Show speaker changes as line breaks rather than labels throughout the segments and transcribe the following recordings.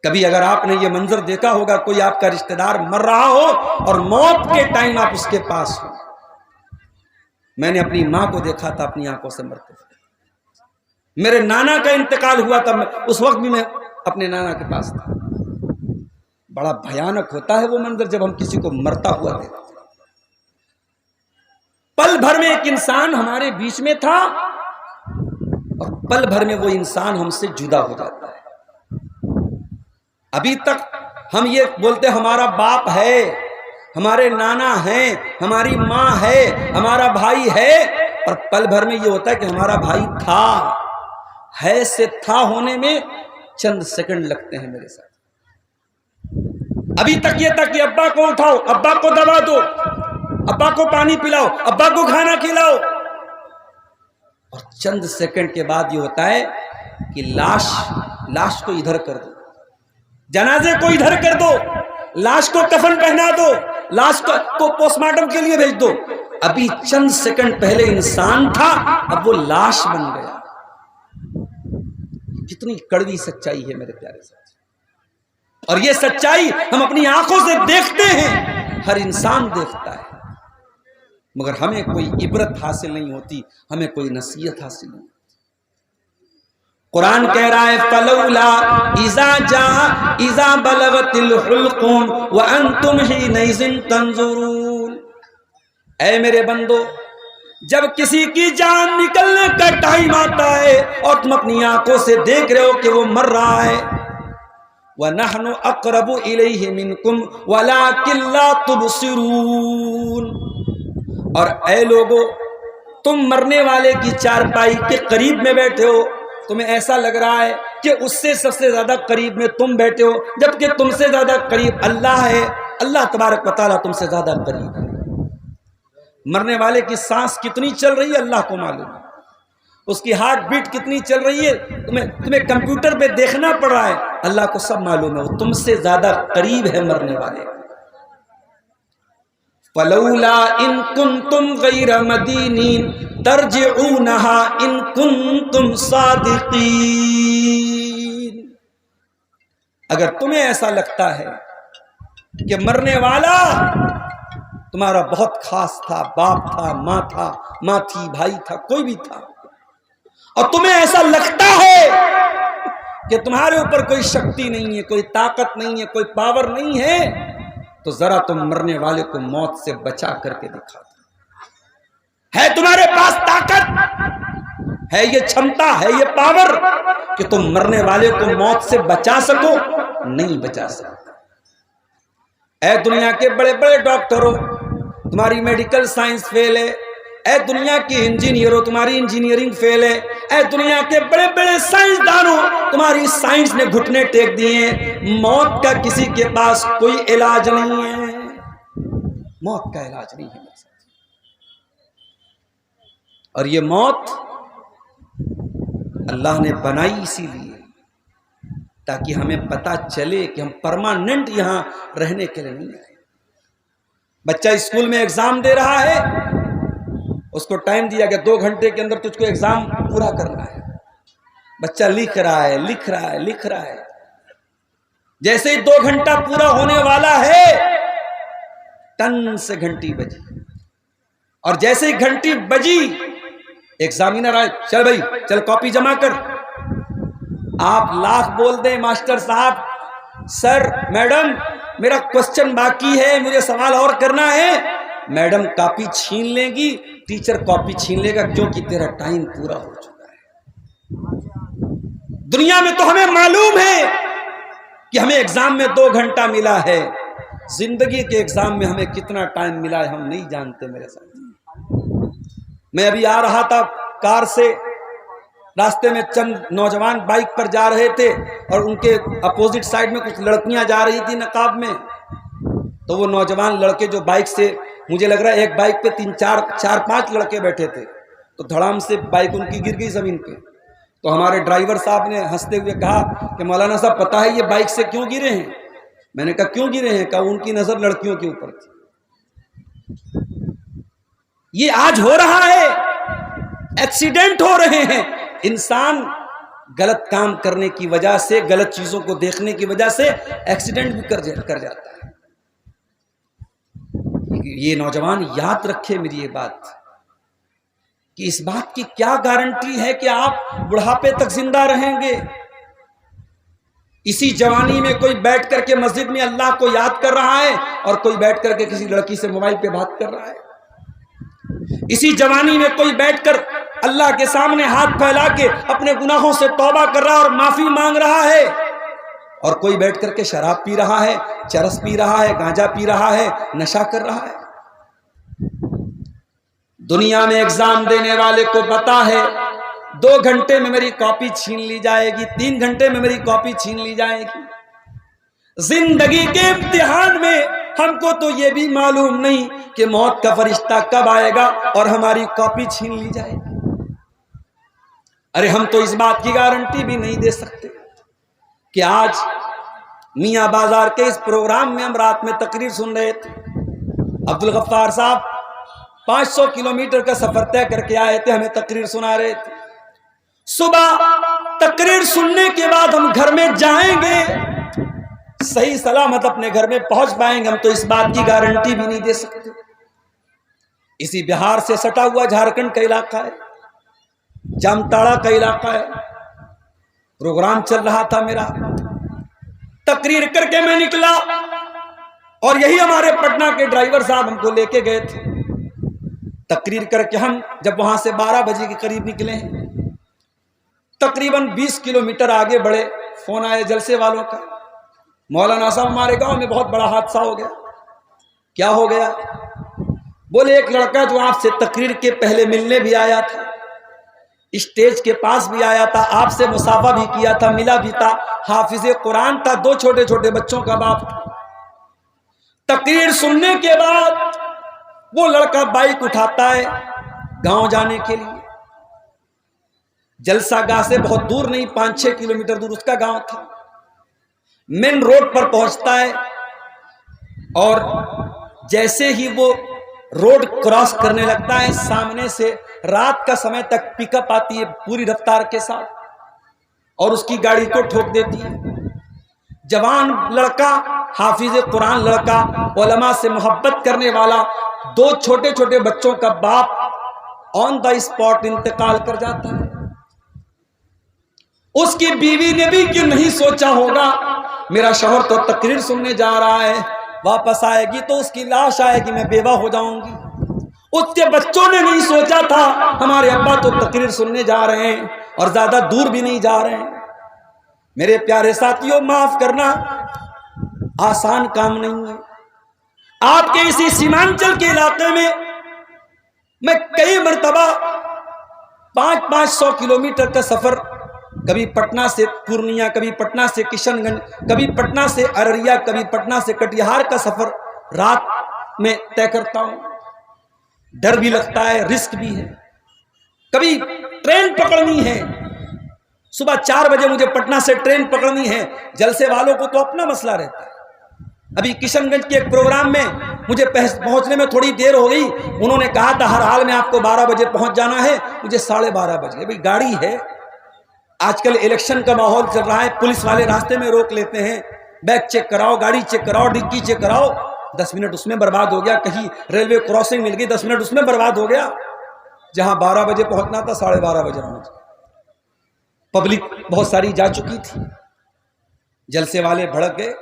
کبھی اگر آپ نے یہ منظر دیکھا ہوگا، کوئی آپ کا رشتہ دار مر رہا ہو اور موت کے ٹائم آپ اس کے پاس ہو. میں نے اپنی ماں کو دیکھا تھا اپنی آنکھوں سے مرتے ہوئے. میرے نانا کا انتقال ہوا تھا، اس وقت بھی میں اپنے نانا کے پاس تھا. بڑا بھیانک ہوتا ہے وہ منظر جب ہم کسی کو مرتا ہوا دیکھتے. پل بھر میں ایک انسان ہمارے بیچ میں تھا اور پل بھر میں وہ انسان ہم سے جدا ہو جاتا ہے. ابھی تک ہم یہ بولتے ہمارا باپ ہے، ہمارے نانا ہیں، ہماری ماں ہے، ہمارا بھائی ہے، اور پل بھر میں یہ ہوتا ہے کہ ہمارا بھائی تھا. ہے سے تھا ہونے میں چند سیکنڈ لگتے ہیں میرے ساتھ. ابھی تک یہ تھا کہ ابا کو اٹھاؤ، ابا کو دبا دو، ابا کو پانی پلاؤ، ابا کو کھانا کھلاؤ، اور چند سیکنڈ کے بعد یہ ہوتا ہے کہ لاش کو ادھر کر دو، جنازے کو ادھر کر دو، لاش کو کفن پہنا دو، لاش کو پوسٹ مارٹم کے لیے بھیج دو. ابھی چند سیکنڈ پہلے انسان تھا، اب وہ لاش بن گیا. کتنی کڑوی سچائی ہے میرے پیارے ساتھ. اور یہ سچائی ہم اپنی آنکھوں سے دیکھتے ہیں، ہر انسان دیکھتا ہے، مگر ہمیں کوئی عبرت حاصل نہیں ہوتی، ہمیں کوئی نصیحت حاصل نہیں ہوتی. قرآن کہہ رہا ہے فَلَوْلَا اِذَا بَلَغَتِ الْحُلْقُمْ وَأَنْتُمْ حِينَئِذٍ تَنْظُرُونَ. اے میرے بندو، جب کسی کی جان نکلنے کا ٹائم آتا ہے اور تم اپنی آنکھوں سے دیکھ رہے ہو کہ وہ مر رہا ہے، وَنَحْنُ أَقْرَبُ إِلَيْهِ مِنْكُمْ وَلَكِنْ لَا تُبْصِرُونَ. اور اے لوگو، تم مرنے والے کی چارپائی کے قریب میں بیٹھے ہو، تمہیں ایسا لگ رہا ہے کہ اس سے سب سے زیادہ قریب میں تم بیٹھے ہو، جبکہ تم سے زیادہ قریب اللہ ہے. اللہ تبارک و تعالیٰ تم سے زیادہ قریب ہے. مرنے والے کی سانس کتنی چل رہی ہے اللہ کو معلوم ہے، اس کی ہارٹ بیٹ کتنی چل رہی ہے تمہیں کمپیوٹر پہ دیکھنا پڑ رہا ہے، اللہ کو سب معلوم ہے. وہ تم سے زیادہ قریب ہے مرنے والے. فَلَوْلَا إِن كُنتُمْ غَيْرَ مَدِينِينَ تَرْجِعُونَهَا إِن كُنتُمْ صَادِقِينَ. اگر تمہیں ایسا لگتا ہے کہ مرنے والا تمہارا بہت خاص تھا، باپ تھا، ماں تھی، بھائی تھا، کوئی بھی تھا، اور تمہیں ایسا لگتا ہے کہ تمہارے اوپر کوئی شکتی نہیں ہے، کوئی طاقت نہیں ہے، کوئی پاور نہیں ہے، تو ذرا تم مرنے والے کو موت سے بچا کر کے دکھا دو. ہے تمہارے پاس طاقت، ہے یہ چھمتا، ہے یہ پاور کہ تم مرنے والے کو موت سے بچا سکو؟ نہیں بچا سکتا. اے دنیا کے بڑے بڑے ڈاکٹروں، تمہاری میڈیکل سائنس فیل ہے. اے دنیا کی انجینئروں، تمہاری انجینئرنگ فیل ہے. اے دنیا کے بڑے بڑے سائنسدانوں، تمہاری سائنس نے گھٹنے ٹیک دیے ہیں. موت کا کسی کے پاس کوئی علاج نہیں ہے، موت کا علاج نہیں ہے. اور یہ موت اللہ نے بنائی اسی لیے تاکہ ہمیں پتا چلے کہ ہم پرماننٹ یہاں رہنے کے لیے نہیں آئے. بچہ اسکول میں ایگزام دے رہا ہے، اس کو ٹائم دیا کہ 2 گھنٹے کے اندر تجھ کو ایگزام پورا کرنا ہے. بچہ لکھ رہا ہے. جیسے ہی 2 گھنٹہ پورا ہونے والا ہے، ٹن سے گھنٹی بجی، اور جیسے ہی گھنٹی بجی ایگزامینر آئے، چل بھائی چل کاپی جمع کر. آپ لاکھ بول دیں ماسٹر صاحب، سر میڈم میرا کوسچن باقی ہے، مجھے سوال اور کرنا ہے، میڈم کاپی چھین لیں گی، ٹیچر کاپی چھین لے گا، کیونکہ تیرا ٹائم پورا ہو چکا ہے. دنیا میں تو ہمیں معلوم ہے کہ ہمیں ایگزام میں 2 گھنٹہ ملا ہے، زندگی کے ایگزام میں ہمیں کتنا ٹائم ملا ہے ہم نہیں جانتے. میرے ساتھ میں ابھی آ رہا تھا کار سے، راستے میں چند نوجوان بائک پر جا رہے تھے اور ان کے اپوزٹ سائڈ میں کچھ لڑکیاں جا رہی تھی نقاب میں. تو وہ نوجوان لڑکے جو بائک سے، مجھے لگ رہا ہے ایک بائک پہ 4-5 لڑکے بیٹھے تھے، تو دھڑام سے بائک ان کی گر گئی زمین پہ. تو ہمارے ڈرائیور صاحب نے ہنستے ہوئے کہا کہ مولانا صاحب پتہ ہے یہ بائک سے کیوں گرے ہیں؟ میں نے کہا کیوں گرے ہیں؟ کہا ان کی نظر لڑکیوں کے اوپر تھی. یہ آج ہو رہا ہے، ایکسیڈنٹ ہو رہے ہیں. انسان غلط کام کرنے کی وجہ سے، غلط چیزوں کو دیکھنے کی وجہ سے ایکسیڈنٹ بھی کر جاتا ہے۔ یہ نوجوان یاد رکھے میری یہ بات کہ اس بات کی کیا گارنٹی ہے کہ آپ بڑھاپے تک زندہ رہیں گے؟ اسی جوانی میں کوئی بیٹھ کر کے مسجد میں اللہ کو یاد کر رہا ہے اور کوئی بیٹھ کر کے کسی لڑکی سے موبائل پہ بات کر رہا ہے۔ اسی جوانی میں کوئی بیٹھ کر اللہ کے سامنے ہاتھ پھیلا کے اپنے گناہوں سے توبہ کر رہا ہے اور معافی مانگ رہا ہے، اور کوئی بیٹھ کر کے شراب پی رہا ہے، چرس پی رہا ہے، گانجا پی رہا ہے، نشہ کر رہا ہے۔ دنیا میں ایگزام دینے والے کو پتا ہے 2 گھنٹے میں میری کاپی چھین لی جائے گی، 3 گھنٹے میں میری کاپی چھین لی جائے گی۔ زندگی کے امتحان میں ہم کو تو یہ بھی معلوم نہیں کہ موت کا فرشتہ کب آئے گا اور ہماری کاپی چھین لی جائے گی۔ ارے ہم تو اس بات کی گارنٹی بھی نہیں دے سکتے کہ آج میاں بازار کے اس پروگرام میں ہم رات میں تقریر سن رہے تھے، عبدالغفار صاحب 500 کلومیٹر کا سفر طے کر کے آئے تھے، ہمیں تقریر سنا رہے تھے۔ صبح تقریر سننے کے بعد ہم گھر میں جائیں گے، صحیح سلامت اپنے گھر میں پہنچ پائیں گے، ہم تو اس بات کی گارنٹی بھی نہیں دے سکتے۔ اسی بہار سے سٹا ہوا جھارکھنڈ کا علاقہ ہے، جامتاڑا کا علاقہ ہے، پروگرام چل رہا تھا میرا، تقریر کر کے میں نکلا اور یہی ہمارے پٹنہ کے ڈرائیور صاحب ہم کو لے کے گئے تھے۔ تقریر کر کے ہم جب وہاں سے 12 بجے کے قریب نکلے ہیں، تقریباً 20 کلومیٹر آگے بڑھے، فون آئے جلسے والوں کا، مولانا صاحب ہمارے گاؤں میں بہت بڑا حادثہ ہو گیا۔ کیا ہو گیا؟ بولے ایک لڑکا جو آپ سے تقریر کے پہلے ملنے بھی آیا تھا، اسٹیج کے پاس بھی آیا تھا، آپ سے مصافحہ بھی کیا تھا، ملا بھی تھا، حافظ قرآن تھا، 2 چھوٹے چھوٹے بچوں کا باپ تھا۔ تقریر سننے کے بعد وہ لڑکا بائک اٹھاتا ہے گاؤں جانے کے لیے، جلسہ گاہ سے بہت دور نہیں، 5-6 کلومیٹر دور اس کا گاؤں تھا۔ مین روڈ پر پہنچتا ہے اور جیسے ہی وہ روڈ کراس کرنے لگتا ہے، سامنے سے رات کا سمے تک پک اپ آتی ہے پوری رفتار کے ساتھ اور اس کی گاڑی کو ٹھوک دیتی ہے۔ جوان لڑکا، حافظ قرآن لڑکا، علماء سے محبت کرنے والا، 2 چھوٹے چھوٹے بچوں کا باپ آن دا اسپاٹ انتقال کر جاتا ہے۔ اس کی بیوی نے بھی کہ نہیں سوچا ہوگا میرا شوہر تو تقریر سننے جا رہا ہے، واپس آئے گی تو اس کی لاش آئے گی، میں بیوہ ہو جاؤں گی۔ اس کے بچوں نے نہیں سوچا تھا ہمارے ابا تو تقریر سننے جا رہے ہیں اور زیادہ دور بھی نہیں جا رہے ہیں۔ میرے پیارے ساتھیوں، معاف کرنا آسان کام نہیں ہے۔ آپ کے اسی سیمانچل کے علاقے میں کئی مرتبہ 500 کلومیٹر کا سفر، کبھی پٹنہ سے پورنیہ، کبھی پٹنہ سے کشن گنج، کبھی پٹنہ سے ارریا، کبھی پٹنہ سے کٹیہار کا سفر رات میں طے کرتا ہوں۔ ڈر بھی لگتا ہے، رسک بھی ہے۔ کبھی ٹرین پکڑنی ہے، صبح 4 بجے مجھے پٹنہ سے ٹرین پکڑنی ہے، جلسے والوں کو تو اپنا مسئلہ رہتا ہے۔ ابھی کشن گنج کے ایک پروگرام میں مجھے پہنچنے میں تھوڑی دیر ہو گئی، انہوں نے کہا تھا ہر حال میں آپ کو 12 بجے پہنچ جانا ہے، مجھے 12:30 بج گئے۔ بھئی گاڑی ہے، آج کل الیکشن کا ماحول چل رہا ہے، پولیس والے راستے میں روک لیتے ہیں، بیگ چیک کراؤ، گاڑی چیک کراؤ، ڈگی چیک کراؤ، 10 منٹ اس میں برباد ہو گیا۔ کہیں ریلوے کراسنگ مل گئی، 10 منٹ اس میں برباد ہو گیا۔ جہاں 12 بجے پہنچنا تھا 12:30 بجے پہنچ گئے۔ پبلک بہت ساری جا چکی تھی، جلسے والے بھڑک گئے۔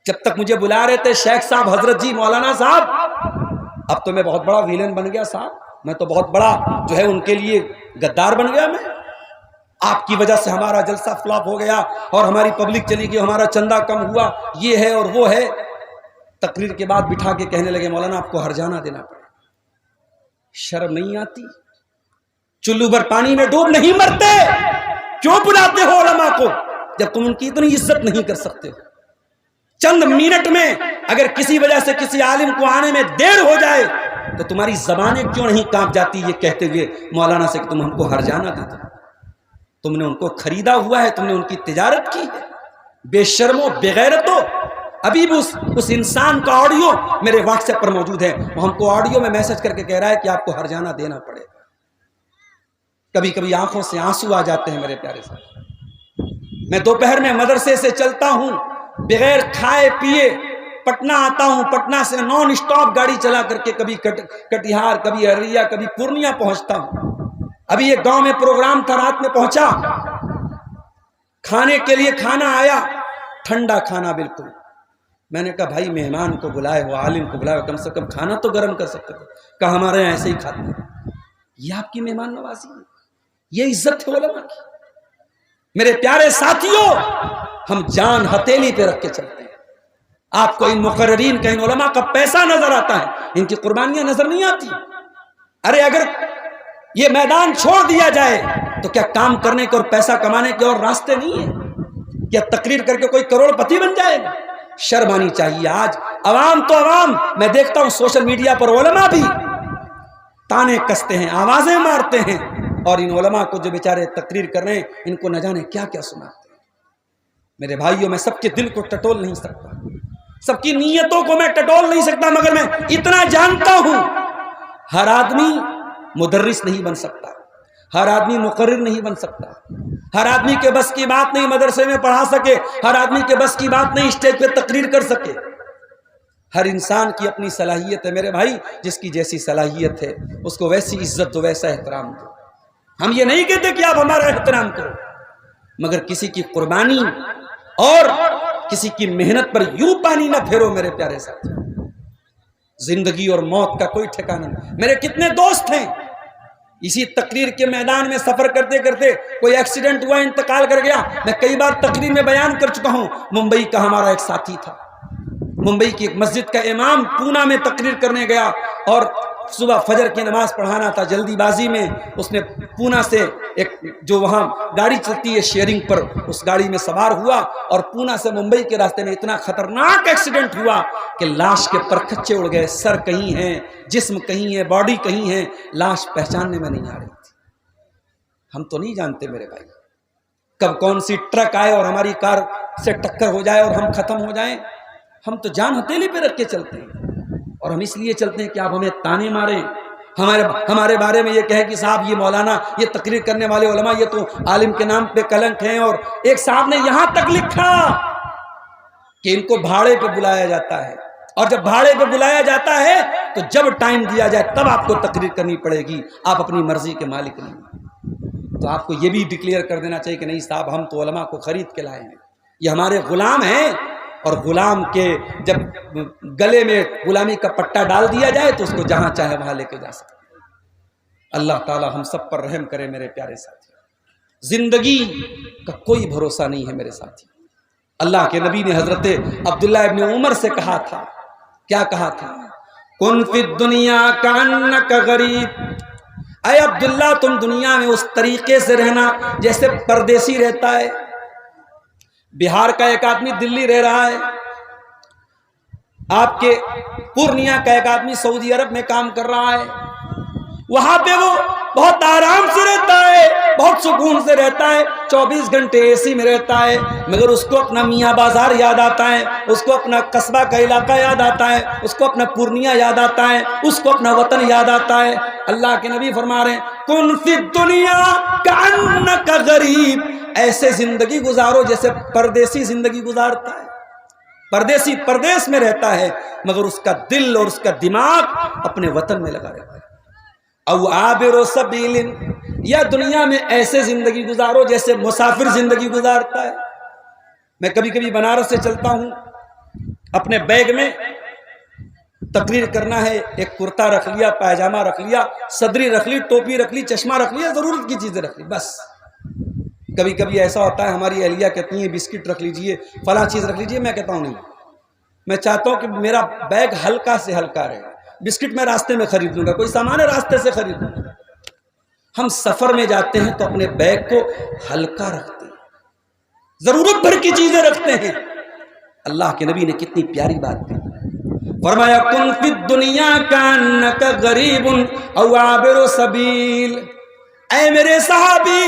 جب تک مجھے بلا رہے تھے شیخ صاحب، حضرت جی، مولانا صاحب، اب تو میں بہت بڑا ویلن بن گیا صاحب، میں تو بہت بڑا جو ہے ان کے لیے غدار بن گیا، میں آپ کی وجہ سے ہمارا جلسہ فلاپ ہو گیا اور ہماری پبلک چلی گئی، ہمارا چندہ کم ہوا، یہ ہے اور وہ ہے۔ تقریر کے بعد بٹھا کے کہنے لگے مولانا آپ کو ہرجانہ دینا پڑے، شرم نہیں آتی؟ چلو بھر پانی میں ڈوب نہیں مرتے، کیوں بلاتے ہو علماء کو جب تم ان کی اتنی عزت نہیں کر سکتے ہو؟ چند منٹ میں اگر کسی وجہ سے کسی عالم کو آنے میں دیر ہو جائے تو تمہاری زبانیں کیوں نہیں کانپ جاتی یہ کہتے ہوئے مولانا سے کہ تم ہم کو ہرجانہ دیتے ہو؟ تم نے ان کو خریدا ہوا ہے، تم نے ان کی تجارت کی ہے، بے شرمو بے غیرتو۔ ابھی بھی اس انسان کا آڈیو میرے واٹس ایپ پر موجود ہے، وہ ہم کو آڈیو میں میسج کر کے کہہ رہا ہے کہ آپ کو ہرجانہ دینا پڑے۔ کبھی کبھی آنکھوں سے آنسو آ جاتے ہیں میرے پیارے صاحب. میں دوپہر میں مدرسے سے چلتا ہوں بغیر کھائے پیے پٹنہ آتا ہوں، پٹنہ سے نان اسٹاپ گاڑی چلا کر کے کبھی کٹیہار، کبھی ارریہ، کبھی پورنیہ پہنچتا ہوں. ابھی ایک گاؤں میں پروگرام تھا، رات میں پہنچا، کھانے کے لیے کھانا آیا، ٹھنڈا کھانا بالکل. میں نے کہا بھائی مہمان کو بلائے ہو، عالم کو بلائے ہو، کم سے کم کھانا تو گرم کر سکتے تھے. کہا ہمارے یہاں ایسے ہی کھاتے ہیں. یہ آپ کی مہمان نوازی ہے، یہ عزت ہے علماء کی. میرے پیارے ساتھیوں، ہم جان ہتھیلی پہ رکھ کے چلتے ہیں. آپ کو ان مقررین کا، ان علماء کا پیسہ نظر آتا ہے، ان کی قربانیاں نظر نہیں آتی. ارے اگر یہ میدان چھوڑ دیا جائے تو کیا کام کرنے کے اور پیسہ کمانے کے اور راستے نہیں ہیں؟ کیا تقریر کر کے کوئی کروڑ پتی بن جائے گا؟ شرم آنی چاہیے. آج عوام تو عوام، میں دیکھتا ہوں سوشل میڈیا پر علماء بھی تانے کستے ہیں، آوازیں مارتے ہیں، اور ان علماء کو جو بیچارے تقریر کر رہے ہیں ان کو نہ جانے کیا کیا سناتے ہیں. میرے بھائیوں، میں سب کے دل کو ٹٹول نہیں سکتا، سب کی نیتوں کو میں ٹٹول نہیں سکتا، مگر میں اتنا جانتا ہوں ہر آدمی مدرس نہیں بن سکتا، ہر آدمی مقرر نہیں بن سکتا، ہر آدمی کے بس کی بات نہیں مدرسے میں پڑھا سکے، ہر آدمی کے بس کی بات نہیں اسٹیج پہ تقریر کر سکے. ہر انسان کی اپنی صلاحیت ہے میرے بھائی، جس کی جیسی صلاحیت ہے اس کو ویسی عزت دو، ویسا احترام دو. ہم یہ نہیں کہتے کہ آپ ہمارا احترام کرو، مگر کسی کی قربانی اور کسی کی محنت پر یوں پانی نہ پھیرو میرے پیارے ساتھ. زندگی اور موت کا کوئی ٹھکانہ نہیں. میرے کتنے دوست ہیں اسی تقریر کے میدان میں سفر کرتے کرتے کوئی ایکسیڈنٹ ہوا، انتقال کر گیا. میں کئی بار تقریر میں بیان کر چکا ہوں. ممبئی کا ہمارا ایک ساتھی تھا، ممبئی کی ایک مسجد کا امام پونا میں تقریر کرنے گیا اور صبح فجر کی نماز پڑھانا تھا. جلدی بازی میں اس نے پونا سے ایک جو وہاں گاڑی چلتی ہے شیئرنگ پر، اس گاڑی میں سوار ہوا اور پونا سے ممبئی کے راستے میں اتنا خطرناک ایکسیڈنٹ ہوا کہ لاش کے پرکھچے اڑ گئے. سر کہیں ہیں، جسم کہیں ہے، باڈی کہیں ہے، لاش پہچاننے میں نہیں آ رہی تھی. ہم تو نہیں جانتے میرے بھائی کب کون سی ٹرک آئے اور ہماری کار سے ٹکر ہو جائے اور ہم ختم ہو جائیں. ہم تو جان ہتھیلی پہ رکھ کے چلتے ہیں، اور ہم اس لیے چلتے ہیں کہ آپ ہمیں تانے ماریں، ہمارے بارے میں یہ کہے کہ صاحب یہ مولانا، یہ تقریر کرنے والے علماء، یہ تو عالم کے نام پہ کلنک ہیں. اور ایک صاحب نے یہاں تک لکھا کہ ان کو بھاڑے پہ بلایا جاتا ہے، اور جب بھاڑے پہ بلایا جاتا ہے تو جب ٹائم دیا جائے تب آپ کو تقریر کرنی پڑے گی، آپ اپنی مرضی کے مالک نہیں. تو آپ کو یہ بھی ڈکلیئر کر دینا چاہیے کہ نہیں صاحب، ہم تو علماء کو خرید کے لائے ہیں، یہ ہمارے غلام ہیں. اور غلام کے جب گلے میں غلامی کا پٹا ڈال دیا جائے تو اس کو جہاں چاہے وہاں لے کے جا سکتے. اللہ تعالی ہم سب پر رحم کرے میرے پیارے ساتھی. زندگی کا کوئی بھروسہ نہیں ہے میرے ساتھی. اللہ کے نبی نے حضرت عبداللہ ابن عمر سے کہا تھا، کیا کہا تھا؟ کن فی الدنیا کانک غریب. اے عبداللہ، تم دنیا میں اس طریقے سے رہنا جیسے پردیسی رہتا ہے. بہار کا ایک آدمی دلی رہ رہا ہے، آپ کے پورنیہ کا ایک آدمی سعودی عرب میں کام کر رہا ہے. وہاں پہ وہ بہت آرام سے رہتا ہے، بہت سکون سے رہتا ہے، 24 گھنٹے اے سی میں رہتا ہے، مگر اس کو اپنا میاں بازار یاد آتا ہے، اس کو اپنا قصبہ کا علاقہ یاد آتا ہے، اس کو اپنا پورنیہ یاد آتا ہے، اس کو اپنا وطن یاد آتا ہے. اللہ کے نبی فرما رہے ہیں کن فی الدنیا کانک غریب. ایسے زندگی گزارو جیسے پردیسی زندگی گزارتا ہے. پردیسی پردیس میں رہتا ہے مگر اس کا دل اور اس کا دماغ اپنے وطن میں لگا رہتا ہے. او عابر سبیل، یا دنیا میں ایسے زندگی گزارو جیسے مسافر زندگی گزارتا ہے. میں کبھی کبھی بنارس سے چلتا ہوں، اپنے بیگ میں تقریر کرنا ہے، ایک کرتا رکھ لیا، پائجامہ رکھ لیا، صدری رکھ لی، ٹوپی رکھ لی، چشمہ رکھ لیا، ضرورت کی چیزیں رکھ لی، بس. کبھی کبھی ایسا ہوتا ہے ہماری اہلیہ کہتی ہیں بسکٹ رکھ لیجئے، فلاں چیز رکھ لیجئے. میں کہتا ہوں نہیں، میں چاہتا ہوں کہ میرا بیگ ہلکا سے ہلکا رہے. بسکٹ میں راستے میں خرید لوں گا، کوئی سامان ہے راستے سے خرید لوں گا. ہم سفر میں جاتے ہیں تو اپنے بیگ کو ہلکا رکھتے ہیں، ضرورت بھر کی چیزیں رکھتے ہیں. اللہ کے نبی نے کتنی پیاری بات کی، فرمایا کن فی الدنیا کانک غریب او عابر سبیل. اے میرے صحابی،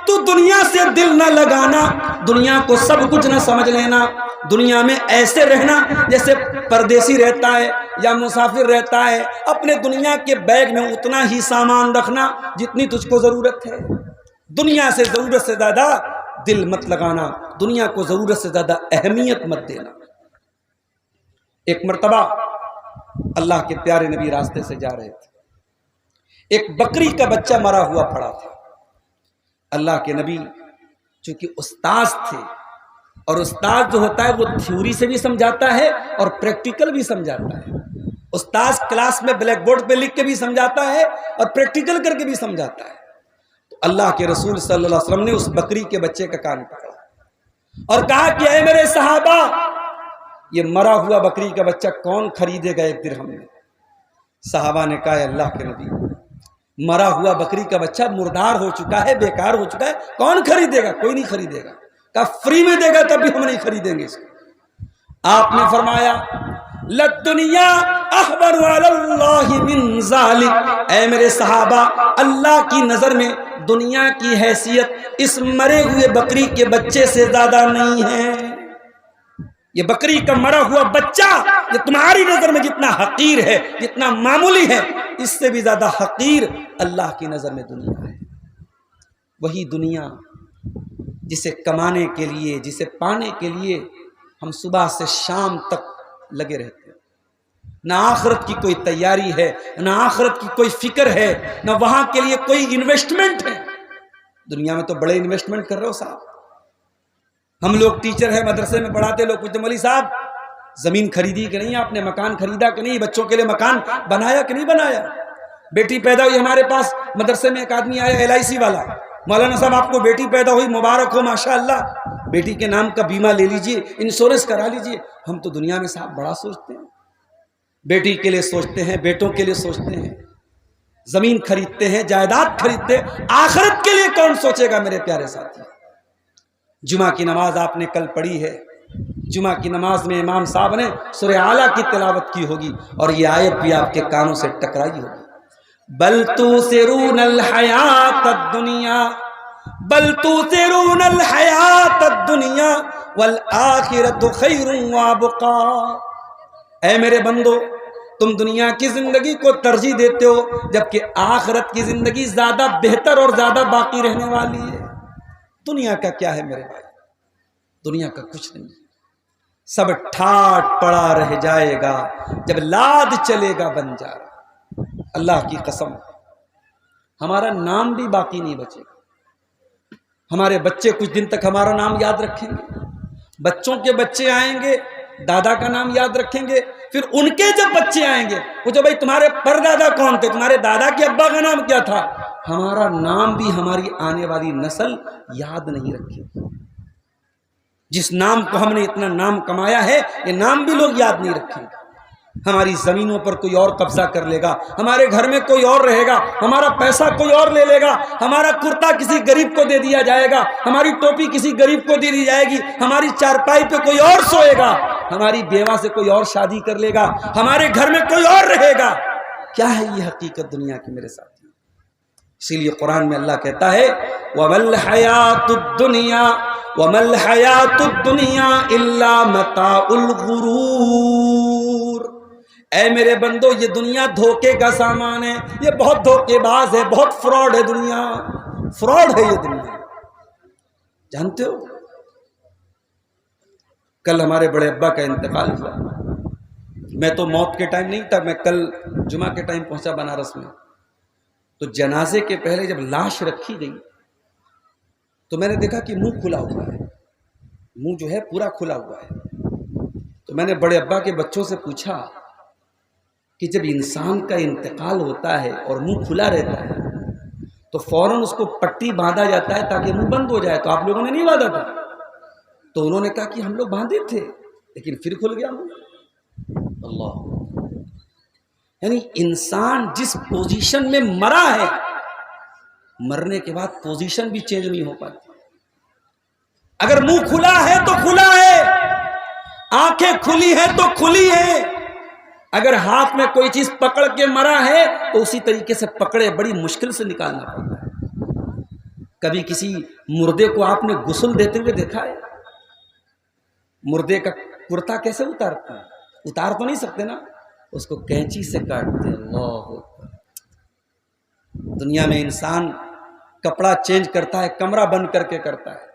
تو دنیا سے دل نہ لگانا، دنیا کو سب کچھ نہ سمجھ لینا، دنیا میں ایسے رہنا جیسے پردیسی رہتا ہے یا مسافر رہتا ہے، اپنے دنیا کے بیگ میں اتنا ہی سامان رکھنا جتنی تجھ کو ضرورت ہے، دنیا سے ضرورت سے زیادہ دل مت لگانا، دنیا کو ضرورت سے زیادہ اہمیت مت دینا۔ ایک مرتبہ اللہ کے پیارے نبی راستے سے جا رہے تھے، ایک بکری کا بچہ مرا ہوا پڑا تھا۔ اللہ کے نبی چونکہ استاذ تھے، اور استاذ جو ہوتا ہے وہ تھیوری سے بھی سمجھاتا ہے اور پریکٹیکل بھی سمجھاتا ہے۔ استاذ کلاس میں بلیک بورڈ پہ لکھ کے بھی سمجھاتا ہے اور پریکٹیکل کر کے بھی سمجھاتا ہے۔ تو اللہ کے رسول صلی اللہ علیہ وسلم نے اس بکری کے بچے کا کان پکڑا اور کہا کہ اے میرے صحابہ، یہ مرا ہوا بکری کا بچہ کون خریدے گا 1 درہم میں؟ صحابہ نے کہا اللہ کے نبی، مرا ہوا بکری کا بچہ مردار ہو چکا ہے، بیکار ہو چکا ہے، کون خریدے گا؟ کوئی نہیں خریدے گا۔ کہا فری میں دے گا تب بھی ہم نہیں خریدیں گے اس کو۔ آپ نے فرمایا للدنیا احبر علی اللہ من ذالک، اے میرے صحابہ، اللہ کی نظر میں دنیا کی حیثیت اس مرے ہوئے بکری کے بچے سے زیادہ نہیں ہے۔ یہ بکری کا مرا ہوا بچہ یہ تمہاری نظر میں جتنا حقیر ہے، جتنا معمولی ہے، اس سے بھی زیادہ حقیر اللہ کی نظر میں دنیا ہے۔ وہی دنیا جسے کمانے کے لیے، جسے پانے کے لیے ہم صبح سے شام تک لگے رہتے ہیں، نہ آخرت کی کوئی تیاری ہے، نہ آخرت کی کوئی فکر ہے، نہ وہاں کے لیے کوئی انویسٹمنٹ ہے۔ دنیا میں تو بڑے انویسٹمنٹ کر رہے ہو صاحب۔ ہم لوگ ٹیچر ہیں، مدرسے میں پڑھاتے لوگ پوچھتے مولوی صاحب زمین خریدی کہ نہیں، آپ نے مکان خریدا کہ نہیں، بچوں کے لیے مکان بنایا کہ نہیں بنایا؟ بیٹی پیدا ہوئی ہمارے پاس، مدرسے میں ایک آدمی آیا LIC والا، مولانا صاحب آپ کو بیٹی پیدا ہوئی، مبارک ہو ماشاءاللہ، بیٹی کے نام کا بیمہ لے لیجئے، انشورنس کرا لیجئے۔ ہم تو دنیا میں صاحب بڑا سوچتے ہیں، بیٹی کے لیے سوچتے ہیں، بیٹوں کے لیے سوچتے ہیں، زمین خریدتے ہیں، جائیداد خریدتے ہیں، آخرت کے لیے کون سوچے گا میرے پیارے ساتھی؟ جمعہ کی نماز آپ نے کل پڑھی ہے، جمعہ کی نماز میں امام صاحب نے سورہ اعلیٰ کی تلاوت کی ہوگی اور یہ آیت بھی آپ کے کانوں سے ٹکرائی ہوگی، بل تؤثرون الحیات الدنیا، بل تؤثرون الحیات الدنیا والآخرۃ خیر وابقا۔ اے میرے بندو، تم دنیا کی زندگی کو ترجیح دیتے ہو جبکہ آخرت کی زندگی زیادہ بہتر اور زیادہ باقی رہنے والی ہے۔ دنیا کا کیا ہے میرے بھائی؟ دنیا کا کچھ نہیں، سب ٹھاٹ پڑا رہ جائے گا، جب لاد چلے گا بنجارا۔ اللہ کی قسم ہمارا نام بھی باقی نہیں بچے گا۔ ہمارے بچے کچھ دن تک ہمارا نام یاد رکھیں گے، بچوں کے بچے آئیں گے دادا کا نام یاد رکھیں گے، پھر ان کے جب بچے آئیں گے پوچھو بھائی تمہارے پردادا کون تھے، تمہارے دادا کے ابا کا نام کیا تھا؟ ہمارا نام بھی ہماری آنے والی نسل یاد نہیں رکھے گی۔ جس نام کو ہم نے اتنا نام کمایا ہے یہ نام بھی لوگ یاد نہیں رکھیں گے۔ ہماری زمینوں پر کوئی اور قبضہ کر لے گا، ہمارے گھر میں کوئی اور رہے گا، ہمارا پیسہ کوئی اور لے لے گا، ہمارا کرتا کسی غریب کو دے دیا جائے گا، ہماری ٹوپی کسی غریب کو دے دی جائے گی، ہماری چارپائی پہ کوئی اور سوئے گا، ہماری بیوہ سے کوئی اور شادی کر لے گا، ہمارے گھر میں کوئی اور رہے گا۔ کیا ہے یہ حقیقت دنیا کی میرے ساتھی؟ اسی لیے قرآن میں اللہ کہتا ہے وَمَا الْحَيَاةُ الدُّنْيَا وَمَا الْحَيَاةُ الدُّنْيَا إِلَّا مَتَاعُ الْغُرُورِ۔ اے میرے بندو، یہ دنیا دھوکے کا سامان ہے، یہ بہت دھوکے باز ہے، بہت فراڈ ہے دنیا، فراڈ ہے یہ دنیا۔ جانتے ہو کل ہمارے بڑے ابا کا انتقال ہوا، میں تو موت کے ٹائم نہیں تھا، میں کل جمعہ کے ٹائم پہنچا بنارس میں، تو جنازے کے پہلے جب لاش رکھی گئی تو میں نے دیکھا کہ منہ کھلا ہوا ہے، منہ جو ہے پورا کھلا ہوا ہے۔ تو میں نے بڑے ابا کے بچوں سے پوچھا کہ جب انسان کا انتقال ہوتا ہے اور منہ کھلا رہتا ہے تو فوراً اس کو پٹی باندھا جاتا ہے تاکہ منہ بند ہو جائے، تو آپ لوگوں نے نہیں باندھا تھا؟ تو انہوں نے کہا کہ ہم لوگ باندھے تھے لیکن پھر کھل گیا منہ۔ اللہ، یعنی انسان جس پوزیشن میں مرا ہے، مرنے کے بعد پوزیشن بھی چینج نہیں ہو پاتی۔ اگر منہ کھلا ہے تو کھلا ہے، آنکھیں کھلی ہے تو کھلی ہے، اگر ہاتھ میں کوئی چیز پکڑ کے مرا ہے تو اسی طریقے سے پکڑے، بڑی مشکل سے نکالنا پڑتا ہے۔ کبھی کسی مردے کو آپ نے غسل دیتے ہوئے دیکھا ہے؟ مردے کا کرتا کیسے اتارتے ہیں؟ اتار تو نہیں سکتے نا، اس کو کینچی سے کاٹتے ہیں۔ اللہ اکبر۔ دنیا میں انسان کپڑا چینج کرتا ہے، کمرہ بند کر کے کرتا ہے،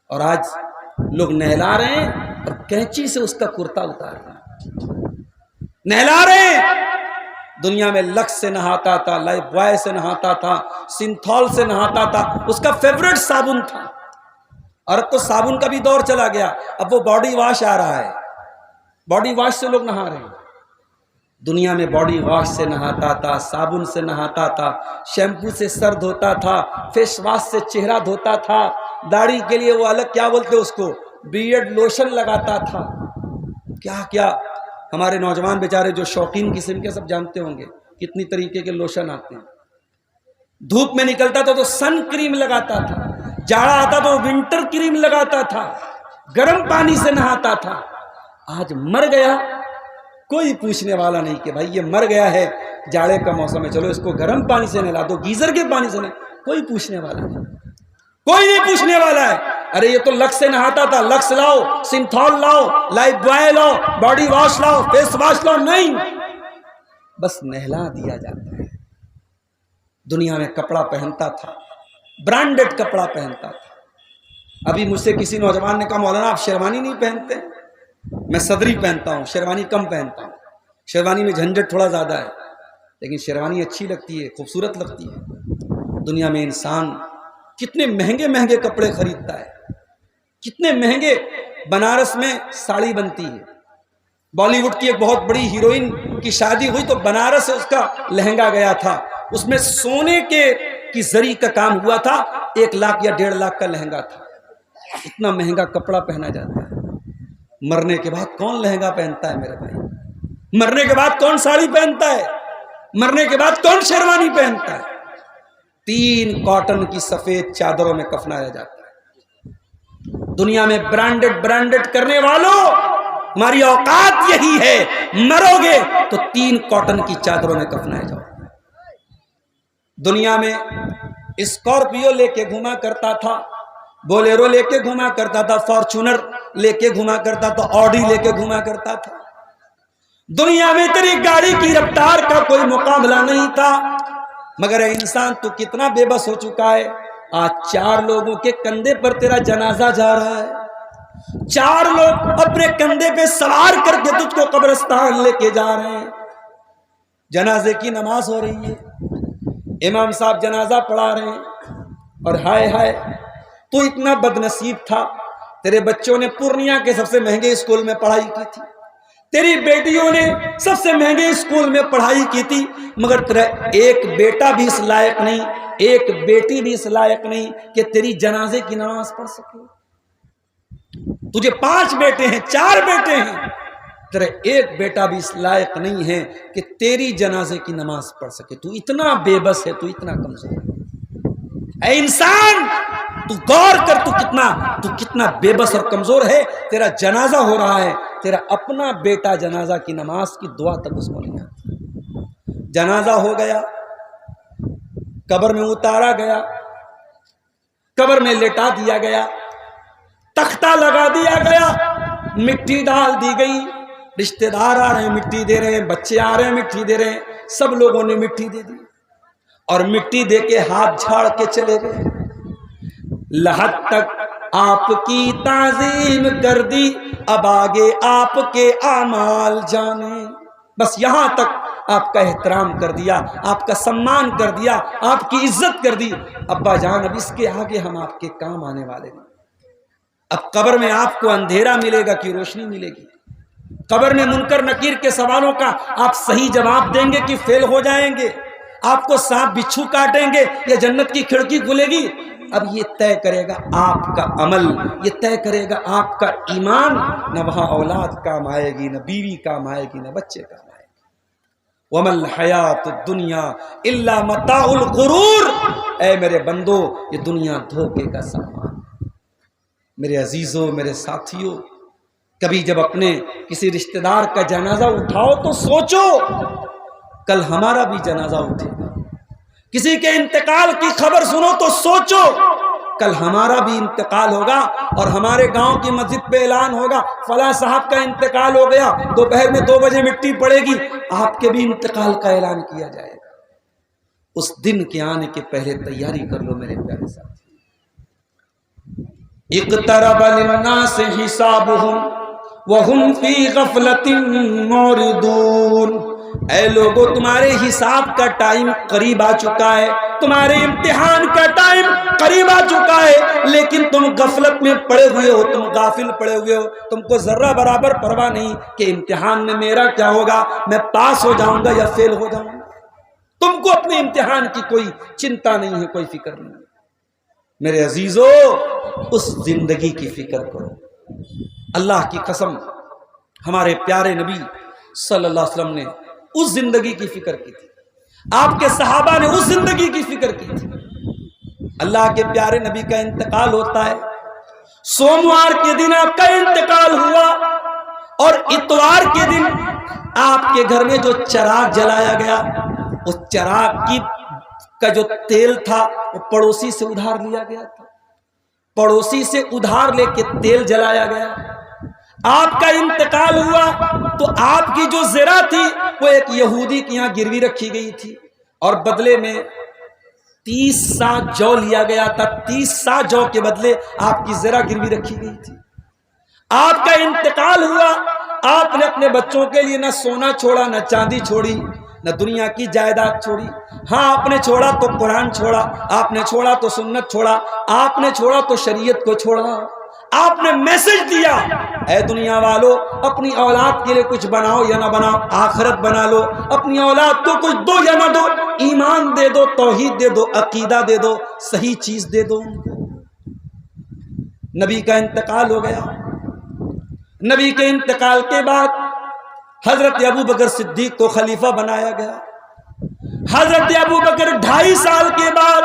اور آج لوگ نہلا رہے ہیں اور کینچی سے اس کا کرتا اتار رہے ہیں، نہلا رہے ہیں۔ دنیا میں لکس سے نہاتا تھا، لائف بوائے سے نہاتا تھا، سنتھول سے نہاتا تھا، اس کا فیوریٹ صابن تھا، اور اب تو صابن کا بھی دور چلا گیا، اب وہ باڈی واش آ رہا ہے، باڈی واش سے لوگ نہا رہے ہیں۔ دنیا میں باڈی واش سے نہاتا تھا، صابن سے نہاتا تھا، شیمپو سے سر دھوتا تھا، فیس واش سے چہرہ دھوتا تھا، داڑھی کے لیے وہ الگ کیا بولتے اس کو، بیئرڈ لوشن لگاتا تھا، کیا کیا۔ ہمارے نوجوان بیچارے جو شوقین قسم کے، سب جانتے ہوں گے کتنی طریقے کے لوشن آتے ہیں۔ دھوپ میں نکلتا تھا تو سن کریم لگاتا تھا، جاڑا آتا تو ونٹر کریم لگاتا تھا، گرم پانی سے نہاتا تھا۔ آج مر گیا، کوئی پوچھنے والا نہیں کہ بھائی یہ مر گیا ہے، جاڑے کا موسم ہے، چلو اس کو گرم پانی سے نہلا دو، گیزر کے پانی سے نہیں، کوئی پوچھنے والا نہیں، کوئی نہیں پوچھنے والا ہے۔ ارے یہ تو لکس سے نہاتا تھا، لکس لاؤ، سنتھول لاؤ، لائف بوائے لاؤ، باڈی واش لاؤ، فیس واش لاؤ، نہیں، بس نہلا دیا جاتا ہے۔ دنیا میں کپڑا پہنتا تھا، برانڈڈ کپڑا پہنتا تھا۔ ابھی مجھ سے کسی نوجوان نے کہا مولانا آپ شیروانی نہیں پہنتے؟ میں صدری پہنتا ہوں، شیروانی کم پہنتا ہوں، شیروانی میں جھنجھٹ تھوڑا زیادہ ہے، لیکن شیروانی اچھی لگتی ہے، خوبصورت لگتی ہے۔ دنیا میں انسان کتنے مہنگے مہنگے کپڑے خریدتا ہے، کتنے مہنگے۔ بنارس میں ساڑی بنتی ہے، بالی ووڈ کی ایک بہت بڑی ہیروئن کی شادی ہوئی تو بنارس سے اس کا لہنگا گیا تھا، اس میں سونے کی زری کا کام ہوا تھا، 1 لاکھ یا 1.5 لاکھ کا لہنگا تھا۔ اتنا مہنگا کپڑا پہنا جاتا ہے۔ مرنے کے بعد کون لہنگا پہنتا ہے میرے بھائی؟ مرنے کے بعد کون ساڑی پہنتا ہے؟ مرنے کے بعد کون شیروانی پہنتا ہے؟ 3 کاٹن کی سفید چادروں میں کفنایا جاتا ہے۔ دنیا میں برانڈڈ کرنے والوں، ہماری اوقات یہی ہے، مرو گے تو 3 کاٹن کی چادروں میں کفنائے جاؤ۔ دنیا میں اسکارپیو لے کے گھوما کرتا تھا، بولیرو لے کے گھوما کرتا تھا، فارچونر لے کے گھوما کرتا تھا، آڈی لے کے گھوما کرتا تھا۔ دنیا میں تیری گاڑی کی رفتار کا کوئی مقابلہ نہیں تھا، مگر اے انسان تو کتنا بے بس ہو چکا ہے۔ آج 4 لوگوں کے کندھے پر تیرا جنازہ جا رہا ہے، 4 لوگ اپنے کندھے پہ سوار کر کے تجھ کو قبرستان لے کے جا رہے ہیں۔ جنازے کی نماز ہو رہی ہے، امام صاحب جنازہ پڑھا رہے ہیں، اور ہائے ہائے تو اتنا بد نصیب تھا، تیرے بچوں نے پورنیہ کے سب سے مہنگے اسکول میں پڑھائی کی تھی، تیری بیٹیوں نے سب سے مہنگے اسکول میں پڑھائی کی تھی، مگر تیرا ایک بیٹا بھی اس لائق نہیں، ایک بیٹی بھی اس لائق نہیں کہ تیری جنازے کی نماز پڑھ سکے۔ تجھے 5 بیٹے ہیں، 4 بیٹے ہیں، تیرا ایک بیٹا بھی اس لائق نہیں ہے کہ تیری جنازے کی نماز پڑھ سکے۔ تو اتنا بے بس ہے، تو اتنا کمزور ہے۔ اے انسان تو غور کر، تو کتنا بے بس اور کمزور ہے۔ تیرا جنازہ ہو رہا ہے، تیرا اپنا بیٹا جنازہ کی نماز کی دعا تک اس کو نہیں آتی۔ جنازہ ہو گیا، قبر میں اتارا گیا، قبر میں لٹا دیا گیا، تختہ لگا دیا گیا، مٹی ڈال دی گئی، رشتہ دار آ رہے ہیں مٹی دے رہے ہیں، بچے آ رہے ہیں مٹی دے رہے ہیں، سب لوگوں نے مٹی دے دی اور مٹی دے کے ہاتھ جھاڑ کے چلے گئے۔ لحد تک آپ کی تعظیم کر دی، اب آگے آپ کے اعمال جانے۔ بس یہاں تک آپ کا احترام کر دیا، آپ کا سمان کر دیا، آپ کی عزت کر دی۔ ابا جان اب اس کے آگے ہم آپ کے کام آنے والے نہیں۔ اب قبر میں آپ کو اندھیرا ملے گا کہ روشنی ملے گی؟ قبر میں منکر نکیر کے سوالوں کا آپ صحیح جواب دیں گے کہ فیل ہو جائیں گے؟ آپ کو سانپ بچھو کاٹیں گے یا جنت کی کھڑکی کھلے گی؟ اب یہ طے کرے گا آپ کا عمل، یہ طے کرے گا آپ کا ایمان۔ نہ وہاں اولاد کام آئے گی، نہ بیوی کام آئے گی، نہ بچے کام آئے گی۔ وَمَا الْحَيَاةُ الدُّنْيَا إِلَّا مَتَاعُ الْغُرُورِ۔ اے میرے بندو، یہ دنیا دھوکے کا سامان۔ میرے عزیزوں، میرے ساتھیوں، کبھی جب اپنے کسی رشتہ دار کا جنازہ اٹھاؤ تو سوچو کل ہمارا بھی جنازہ اٹھے گا، کسی کے انتقال کی خبر سنو تو سوچو کل ہمارا بھی انتقال ہوگا اور ہمارے گاؤں کی مسجد پہ اعلان ہوگا فلاں صاحب کا انتقال ہو گیا، دوپہر میں 2 بجے مٹی پڑے گی، آپ کے بھی انتقال کا اعلان کیا جائے گا۔ اس دن کے آنے کے پہلے تیاری کر لو میرے پیارے ساتھی۔ اقترب للناس حسابهم وهم فی غفلۃ معرضون، اے لوگو تمہارے حساب کا ٹائم قریب آ چکا ہے، تمہارے امتحان کا ٹائم قریب آ چکا ہے، لیکن تم غفلت میں پڑے ہوئے ہو، تم غافل پڑے ہوئے ہو، تم کو ذرہ برابر پرواہ نہیں کہ امتحان میں میرا کیا ہوگا، میں پاس ہو جاؤں گا یا فیل ہو جاؤں گا۔ تم کو اپنے امتحان کی کوئی چنتا نہیں ہے، کوئی فکر نہیں ہے۔ میرے عزیزو، اس زندگی کی فکر کرو۔ اللہ کی قسم ہمارے پیارے نبی صلی اللہ علیہ وسلم نے اس زندگی کی فکر کی تھی، آپ کے صحابہ نے اس زندگی کی فکر کی تھی۔ اللہ کے پیارے نبی کا انتقال ہوتا ہے، سوموار کے دن آپ کا انتقال ہوا اور اتوار کے دن آپ کے گھر میں جو چراغ جلایا گیا، اس چراغ کا جو تیل تھا وہ پڑوسی سے ادھار لیا گیا تھا، پڑوسی سے ادھار لے کے تیل جلایا گیا۔ آپ کا انتقال ہوا تو آپ کی جو زرہ تھی وہ ایک یہودی کے یہاں گروی رکھی گئی تھی اور بدلے میں 30 سا جو لیا گیا تھا، 30 سا جو کے بدلے آپ کی زرہ گروی رکھی گئی تھی۔ آپ کا انتقال ہوا، آپ نے اپنے بچوں کے لیے نہ سونا چھوڑا، نہ چاندی چھوڑی، نہ دنیا کی جائیداد چھوڑی۔ ہاں آپ نے چھوڑا تو قرآن چھوڑا، آپ نے چھوڑا تو سنت چھوڑا، آپ نے چھوڑا تو شریعت کو چھوڑا۔ آپ نے میسج دیا، اے دنیا والو، اپنی اولاد کے لیے کچھ بناؤ یا نہ بناؤ، آخرت بنا لو، اپنی اولاد کو کچھ دو یا نہ دو، ایمان دے دو، توحید دے دو، عقیدہ دے دو، صحیح چیز دے دو۔ نبی کا انتقال ہو گیا۔ نبی کے انتقال کے بعد حضرت ابو بکر صدیق کو خلیفہ بنایا گیا۔ حضرت ابو بکر 2.5 سال کے بعد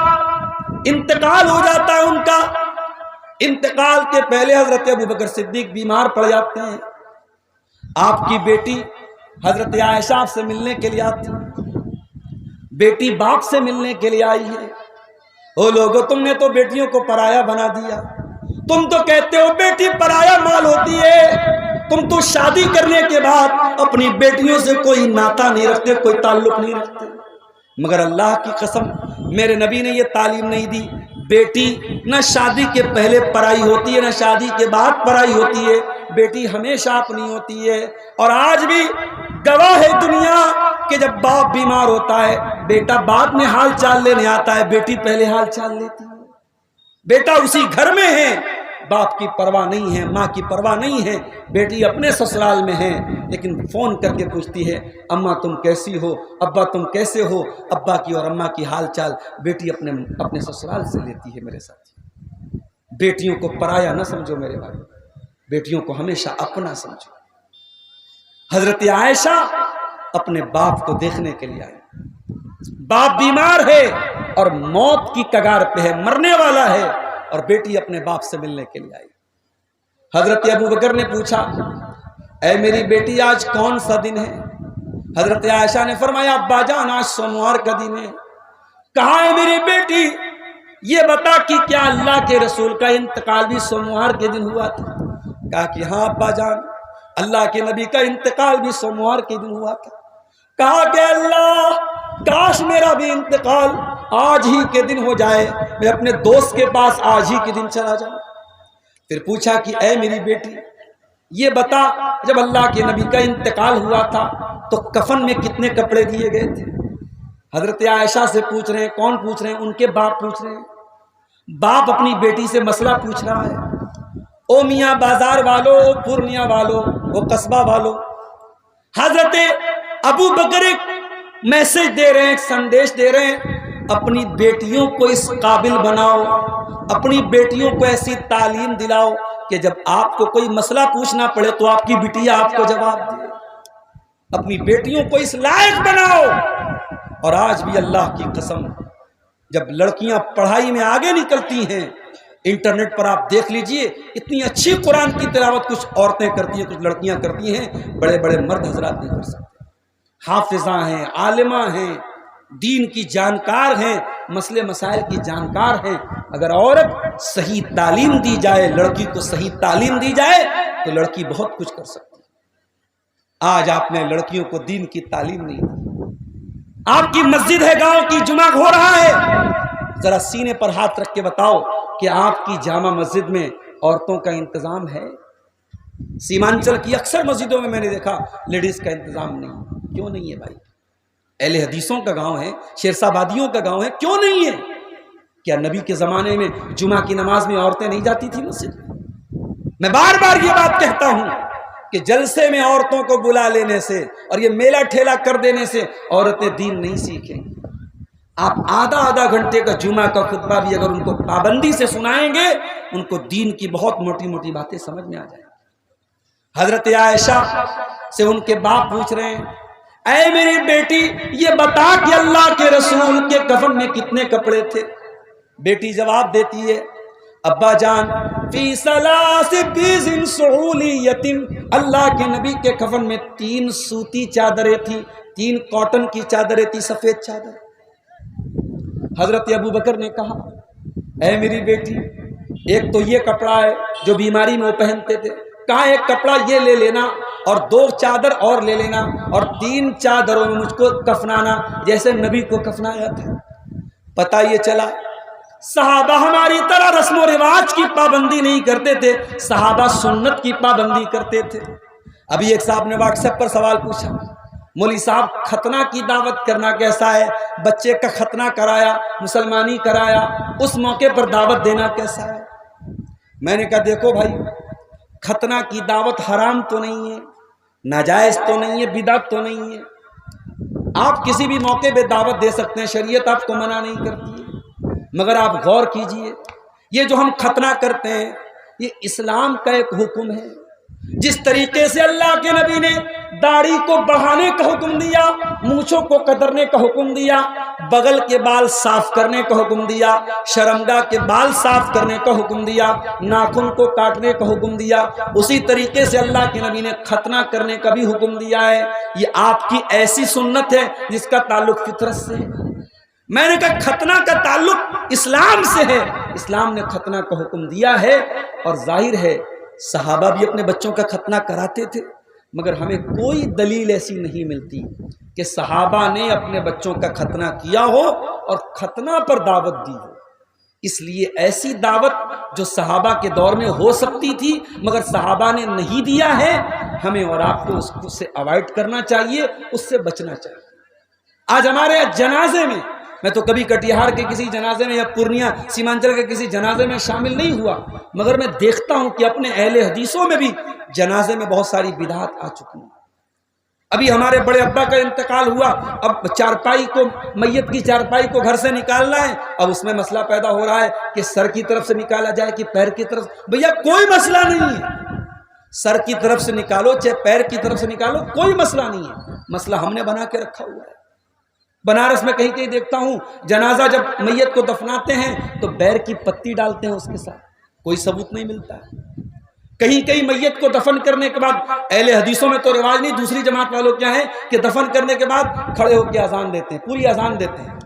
انتقال ہو جاتا ہے ان کا۔ انتقال کے پہلے حضرت ابو بکر صدیق بیمار پڑ جاتے ہیں۔ آپ کی بیٹی حضرت عائشہ سے ملنے کے لیے آتی، بیٹی باپ سے ملنے کے لیے آئی ہے۔ او لوگو، تم نے تو بیٹیوں کو پرایا بنا دیا، تم تو کہتے ہو بیٹی پرایا مال ہوتی ہے، تم تو شادی کرنے کے بعد اپنی بیٹیوں سے کوئی ناتا نہیں رکھتے، کوئی تعلق نہیں رکھتے۔ مگر اللہ کی قسم میرے نبی نے یہ تعلیم نہیں دی۔ بیٹی نہ شادی کے پہلے پرائی ہوتی ہے، نہ شادی کے بعد پرائی ہوتی ہے، بیٹی ہمیشہ اپنی ہوتی ہے۔ اور آج بھی گواہ ہے دنیا کہ جب باپ بیمار ہوتا ہے، بیٹا بعد میں حال چال لینے آتا ہے، بیٹی پہلے حال چال لیتی ہے۔ بیٹا اسی گھر میں ہے، باپ کی پرواہ نہیں ہے، ماں کی پرواہ نہیں ہے، بیٹی اپنے سسرال میں ہے، لیکن فون کر کے پوچھتی ہے اماں تم کیسی ہو، ابا تم کیسے ہو۔ ابا کی اور اماں کی حال چال بیٹی اپنے سسرال سے لیتی ہے۔ میرے ساتھ بیٹیوں کو پرایا نہ سمجھو میرے بھائی، بیٹیوں کو ہمیشہ اپنا سمجھو۔ حضرت عائشہ اپنے باپ کو دیکھنے کے لیے آئی، باپ بیمار ہے اور موت کی کگار پہ ہے، مرنے والا ہے، اور بیٹی اپنے باپ سے ملنے کے لیے آئی۔ حضرت ابو بکر نے پوچھا اے میری بیٹی آج کون سا دن ہے؟ حضرت عائشہ نے فرمایا ابا جان آج سوموار کا دن ہے۔ کہا ہے میری بیٹی یہ بتا کہ کیا اللہ کے رسول کا انتقال بھی سوموار کے دن ہوا تھا؟ کہا کہ ہاں ابا جان، اللہ کے نبی کا انتقال بھی سوموار کے دن ہوا تھا۔ کہا کہ اللہ کاش میرا بھی انتقال آج ہی کے دن ہو جائے، میں اپنے دوست کے پاس آج ہی کے دن چلا جاؤں۔ پھر پوچھا کہ اے میری بیٹی یہ بتا جب اللہ کے نبی کا انتقال ہوا تھا تو کفن میں کتنے کپڑے دیے گئے تھے؟ حضرت عائشہ سے پوچھ رہے ہیں، کون پوچھ رہے ہیں؟ ان کے باپ پوچھ رہے ہیں۔ باپ اپنی بیٹی سے مسئلہ پوچھ رہا ہے۔ او میاں بازار والو، او پورنیا والو، او قصبہ والو، حضرت ابو بکر ایک میسج دے رہے ہیں، ایک سندیش دے رہے ہیں، اپنی بیٹیوں کو اس قابل بناؤ، اپنی بیٹیوں کو ایسی تعلیم دلاؤ کہ جب آپ کو کوئی مسئلہ پوچھنا پڑے تو آپ کی بیٹیاں آپ کو جواب دے۔ اپنی بیٹیوں کو اس لائق بناؤ۔ اور آج بھی اللہ کی قسم جب لڑکیاں پڑھائی میں آگے نکلتی ہیں، انٹرنیٹ پر آپ دیکھ لیجئے اتنی اچھی قرآن کی تلاوت کچھ عورتیں کرتی ہیں، کچھ لڑکیاں کرتی ہیں، بڑے بڑے مرد حضرات نہیں کر سکتے۔ حافظہ ہیں، عالمہ ہیں، دین کی جانکار ہیں، مسئلے مسائل کی جانکار ہیں. اگر عورت صحیح تعلیم دی جائے، لڑکی کو صحیح تعلیم دی جائے تو لڑکی بہت کچھ کر سکتی ہے. آج آپ نے لڑکیوں کو دین کی تعلیم نہیں دی. آپ کی مسجد ہے، گاؤں کی جمعہ ہو رہا ہے، ذرا سینے پر ہاتھ رکھ کے بتاؤ کہ آپ کی جامع مسجد میں عورتوں کا انتظام ہے؟ سیمانچل کی اکثر مسجدوں میں نے دیکھا لیڈیز کا انتظام نہیں. کیوں نہیں ہے بھائی؟ اہل حدیثوں کا گاؤں ہے، شیرسا بادیوں کا گاؤں ہے، کیوں نہیں ہے؟ کیا نبی کے زمانے میں جمعہ کی نماز میں عورتیں نہیں جاتی تھی مسجد؟ میں بار بار یہ بات کہتا ہوں کہ جلسے میں عورتوں کو بلا لینے سے اور یہ میلہ ٹھیلا کر دینے سے عورتیں دین نہیں سیکھیں گی. آپ آدھا گھنٹے کا جمعہ کا خطبہ بھی اگر ان کو پابندی سے سنائیں گے، ان کو دین کی بہت موٹی موٹی باتیں سمجھ میں آ جائیں گی. حضرت عائشہ سے ان کے باپ پوچھ رہے ہیں، اے میری بیٹی یہ بتا کہ اللہ کے رسول کے کفن میں کتنے کپڑے تھے؟ بیٹی جواب دیتی ہے، ابا جان فی ثلاث بیض سعولیۃ، اللہ کے نبی کے کفن میں 3 سوتی چادریں تھیں، 3 کاٹن کی چادریں تھیں، سفید چادر. حضرت ابو بکر نے کہا، اے میری بیٹی ایک تو یہ کپڑا ہے جو بیماری میں وہ پہنتے تھے، کہا ایک کپڑا یہ لے لینا اور 2 چادر اور لے لینا اور 3 چادروں میں مجھ کو کفنانا جیسے نبی کو کفنایا تھا. پتہ یہ چلا صحابہ ہماری طرح رسم و رواج کی پابندی نہیں کرتے تھے، صحابہ سنت کی پابندی کرتے تھے. ابھی ایک صاحب نے واٹس ایپ پر سوال پوچھا، مولوی صاحب ختنہ کی دعوت کرنا کیسا ہے؟ بچے کا ختنہ کرایا، مسلمانی کرایا، اس موقع پر دعوت دینا کیسا ہے؟ میں نے کہا دیکھو بھائی، ختنہ کی دعوت حرام تو نہیں ہے، ناجائز تو نہیں ہے، بدعت تو نہیں ہے. آپ کسی بھی موقع پہ دعوت دے سکتے ہیں، شریعت آپ کو منع نہیں کرتی ہے. مگر آپ غور کیجئے، یہ جو ہم ختنہ کرتے ہیں یہ اسلام کا ایک حکم ہے. جس طریقے سے اللہ کے نبی نے داڑھی کو بڑھانے کا حکم دیا، مونچھوں کو قدرنے کا حکم دیا، بغل کے بال صاف کرنے کا حکم دیا، شرمگاہ کے بال صاف کرنے کا حکم دیا، ناخن کو کاٹنے کا حکم دیا، اسی طریقے سے اللہ کے نبی نے ختنہ کرنے کا بھی حکم دیا ہے. یہ آپ کی ایسی سنت ہے جس کا تعلق فطرت سے ہے. میں نے کہا ختنہ کا تعلق اسلام سے ہے، اسلام نے ختنہ کا حکم دیا ہے. اور ظاہر ہے صحابہ بھی اپنے بچوں کا ختنہ کراتے تھے، مگر ہمیں کوئی دلیل ایسی نہیں ملتی کہ صحابہ نے اپنے بچوں کا ختنہ کیا ہو اور ختنہ پر دعوت دی ہو. اس لیے ایسی دعوت جو صحابہ کے دور میں ہو سکتی تھی مگر صحابہ نے نہیں دیا ہے، ہمیں اور آپ کو اس سے اوائڈ کرنا چاہیے، اس سے بچنا چاہیے. آج ہمارے جنازے میں، میں تو کبھی کٹیہار کے کسی جنازے میں یا پورنیہ سیمانچل کے کسی جنازے میں شامل نہیں ہوا، مگر میں دیکھتا ہوں کہ اپنے اہل حدیثوں میں بھی جنازے میں بہت ساری بدعات آ چکی ہیں. ابھی ہمارے بڑے ابا کا انتقال ہوا، اب چارپائی کو، میت کی چارپائی کو گھر سے نکالنا ہے. اب اس میں مسئلہ پیدا ہو رہا ہے کہ سر کی طرف سے نکالا جائے کہ پیر کی طرف. بھیا کوئی مسئلہ نہیں ہے، سر کی طرف سے نکالو چاہے پیر کی طرف سے نکالو، کوئی مسئلہ نہیں ہے. مسئلہ ہم نے بنا کے رکھا ہوا ہے. بنارس میں کہیں کہیں دیکھتا ہوں جنازہ جب میت کو دفناتے ہیں تو بیر کی پتی ڈالتے ہیں اس کے ساتھ، کوئی ثبوت نہیں ملتا ہے. کہیں کہیں میت کو دفن کرنے کے بعد، اہل حدیثوں میں تو رواج نہیں، دوسری جماعت والوں کیا ہے کہ دفن کرنے کے بعد کھڑے ہو کے اذان دیتے ہیں، پوری اذان دیتے ہیں.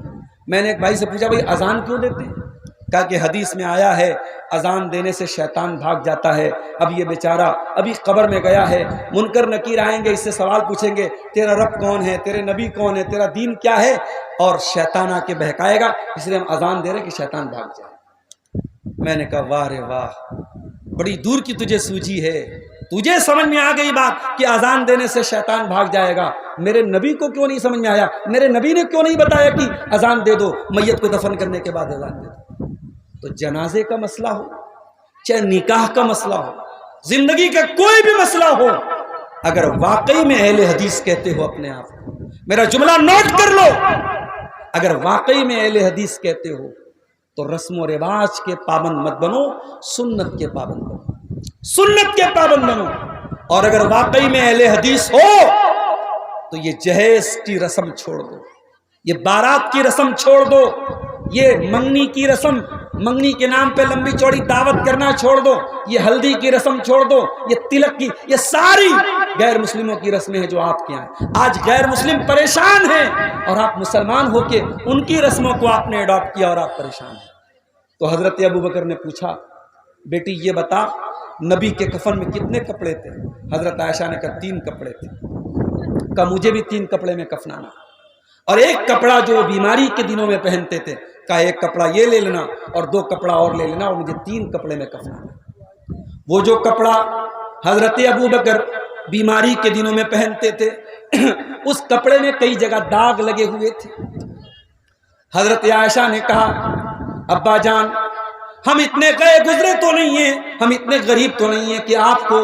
میں نے ایک بھائی سے پوچھا، بھائی اذان کیوں دیتے ہیں؟ کہا کہ حدیث میں آیا ہے اذان دینے سے شیطان بھاگ جاتا ہے. اب یہ بیچارہ ابھی قبر میں گیا ہے، منکر نکیر آئیں گے، اس سے سوال پوچھیں گے تیرا رب کون ہے، تیرے نبی کون ہے، تیرا دین کیا ہے، اور شیطان آ کے بہکائے گا، اس لیے ہم اذان دے رہے ہیں کہ شیطان بھاگ جائے. میں نے کہا واہ رے واہ، بڑی دور کی تجھے سوجھی ہے، تجھے سمجھ میں آ گئی بات کہ اذان دینے سے شیطان بھاگ جائے گا. میرے نبی کو کیوں نہیں سمجھ میں آیا؟ میرے نبی نے کیوں نہیں بتایا کہ اذان دے دو، میت کو دفن کرنے کے بعد اذان دے دو؟ تو جنازے کا مسئلہ ہو چاہے نکاح کا مسئلہ ہو، زندگی کا کوئی بھی مسئلہ ہو، اگر واقعی میں اہل حدیث کہتے ہو اپنے آپ کو، میرا جملہ نوٹ کر لو، اگر واقعی میں اہل حدیث کہتے ہو تو رسم و رواج کے پابند مت بنو، سنت کے پابند بنو، سنت کے پابند بنو. اور اگر واقعی میں اہل حدیث ہو تو یہ جہیز کی رسم چھوڑ دو، یہ بارات کی رسم چھوڑ دو، یہ منگنی کی رسم، منگنی کے نام پہ لمبی چوڑی دعوت کرنا چھوڑ دو، یہ ہلدی کی رسم چھوڑ دو، یہ تلک کی، یہ ساری غیر مسلموں کی رسمیں ہیں جو آپ کے یہاں ہیں۔ آج غیر مسلم پریشان ہیں اور آپ مسلمان ہو کے ان کی رسموں کو آپ نے اڈاپٹ کیا اور آپ پریشان ہیں۔ تو حضرت ابوبکر نے پوچھا، بیٹی یہ بتا نبی کے کفن میں کتنے کپڑے تھے؟ حضرت عائشہ نے کہا 3 کپڑے تھے۔ کہا مجھے بھی 3 کپڑے میں کفنانا، اور ایک کپڑا جو بیماری کے دنوں میں پہنتے تھے، کہا ایک کپڑا یہ لے لینا اور 2 کپڑا اور لے لینا، اور مجھے 3 کپڑے میں کفنانا۔ وہ جو کپڑا حضرت ابوبکر بیماری کے دنوں میں پہنتے تھے، اس کپڑے میں کئی جگہ داغ لگے ہوئے تھے۔ حضرت عائشہ نے کہا ابا جان ہم اتنے گئے گزرے تو نہیں ہیں، ہم اتنے غریب تو نہیں ہیں کہ آپ کو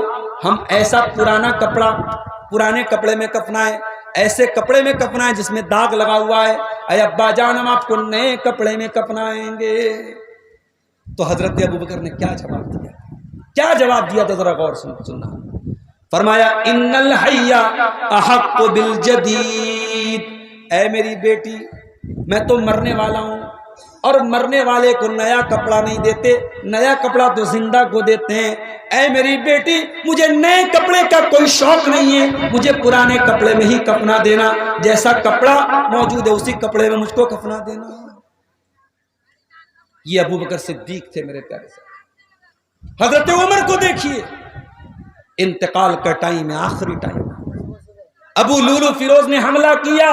ہم ایسا پرانا کپڑا پرانے کپڑے میں کفنائیں، ایسے کپڑے میں کفنائیں جس میں داغ لگا ہوا ہے۔ اے ابا جان ہم آپ کو نئے کپڑے میں کفنائیں گے۔ تو حضرت ابوبکر نے کیا جواب دیا؟ کیا جواب دیا تو ذرا غور سننا۔ فرمایا ان الحی احق بالجدید، اے میری بیٹی میں تو مرنے والا ہوں، اور مرنے والے کو نیا کپڑا نہیں دیتے، نیا کپڑا تو زندہ کو دیتے ہیں۔ اے میری بیٹی مجھے نئے کپڑے کا کوئی شوق نہیں ہے، مجھے پرانے کپڑے میں ہی کفنا دینا، جیسا کپڑا موجود ہے اسی کپڑے میں مجھ کو کفنا دینا۔ یہ ابوبکر صدیق تھے میرے پیارے سے۔ حضرت عمر کو دیکھیے، انتقال کا ٹائم ہے، آخری ٹائم۔ ابو لولو فیروز نے حملہ کیا،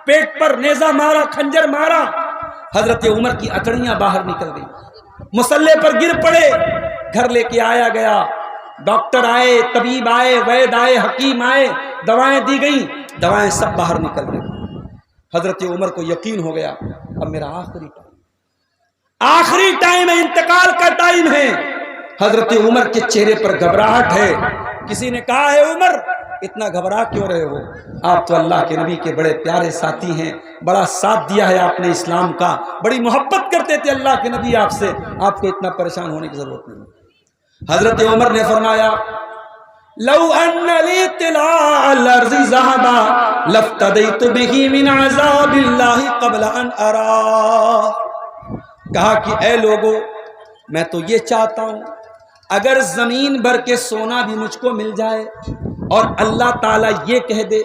پیٹ پر نیزہ مارا، خنجر مارا، حضرت عمر کی اکڑیاں باہر نکل گئی، مسلح پر گر پڑے، گھر لے کے آیا گیا، ڈاکٹر آئے، طبیب آئے، وید آئے، حکیم آئے، دوائیں دی گئیں، دوائیں سب باہر نکل گئی۔ حضرت عمر کو یقین ہو گیا اب میرا آخری ٹائم ہے، انتقال کا ٹائم ہے۔ حضرت عمر کے چہرے پر گھبراہٹ ہے۔ کسی نے کہا ہے عمر اتنا گھبرا کیوں رہے ہو؟ آپ تو اللہ کے نبی کے بڑے پیارے ساتھی ہیں، بڑا ساتھ دیا ہے آپ نے اسلام کا، بڑی محبت کرتے تھے اللہ کے نبی آپ سے، آپ کو اتنا پریشان ہونے کی ضرورت نہیں۔ حضرت عمر نے فرمایا لو ان لی طلاع الارض ذهبا لافتدیت به من عذاب اللہ قبل ان اراه۔ کہا کہ اے لوگو میں تو یہ چاہتا ہوں اگر زمین بھر کے سونا بھی مجھ کو مل جائے اور اللہ تعالیٰ یہ کہہ دے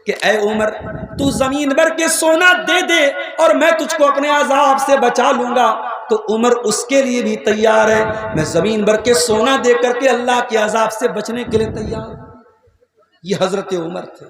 کہ اے عمر تو زمین بھر کے سونا دے دے اور میں تجھ کو اپنے عذاب سے بچا لوں گا، تو عمر اس کے لیے بھی تیار ہے، میں زمین بھر کے سونا دے کر کے اللہ کے عذاب سے بچنے کے لیے تیار ہوں۔ یہ حضرت عمر تھے،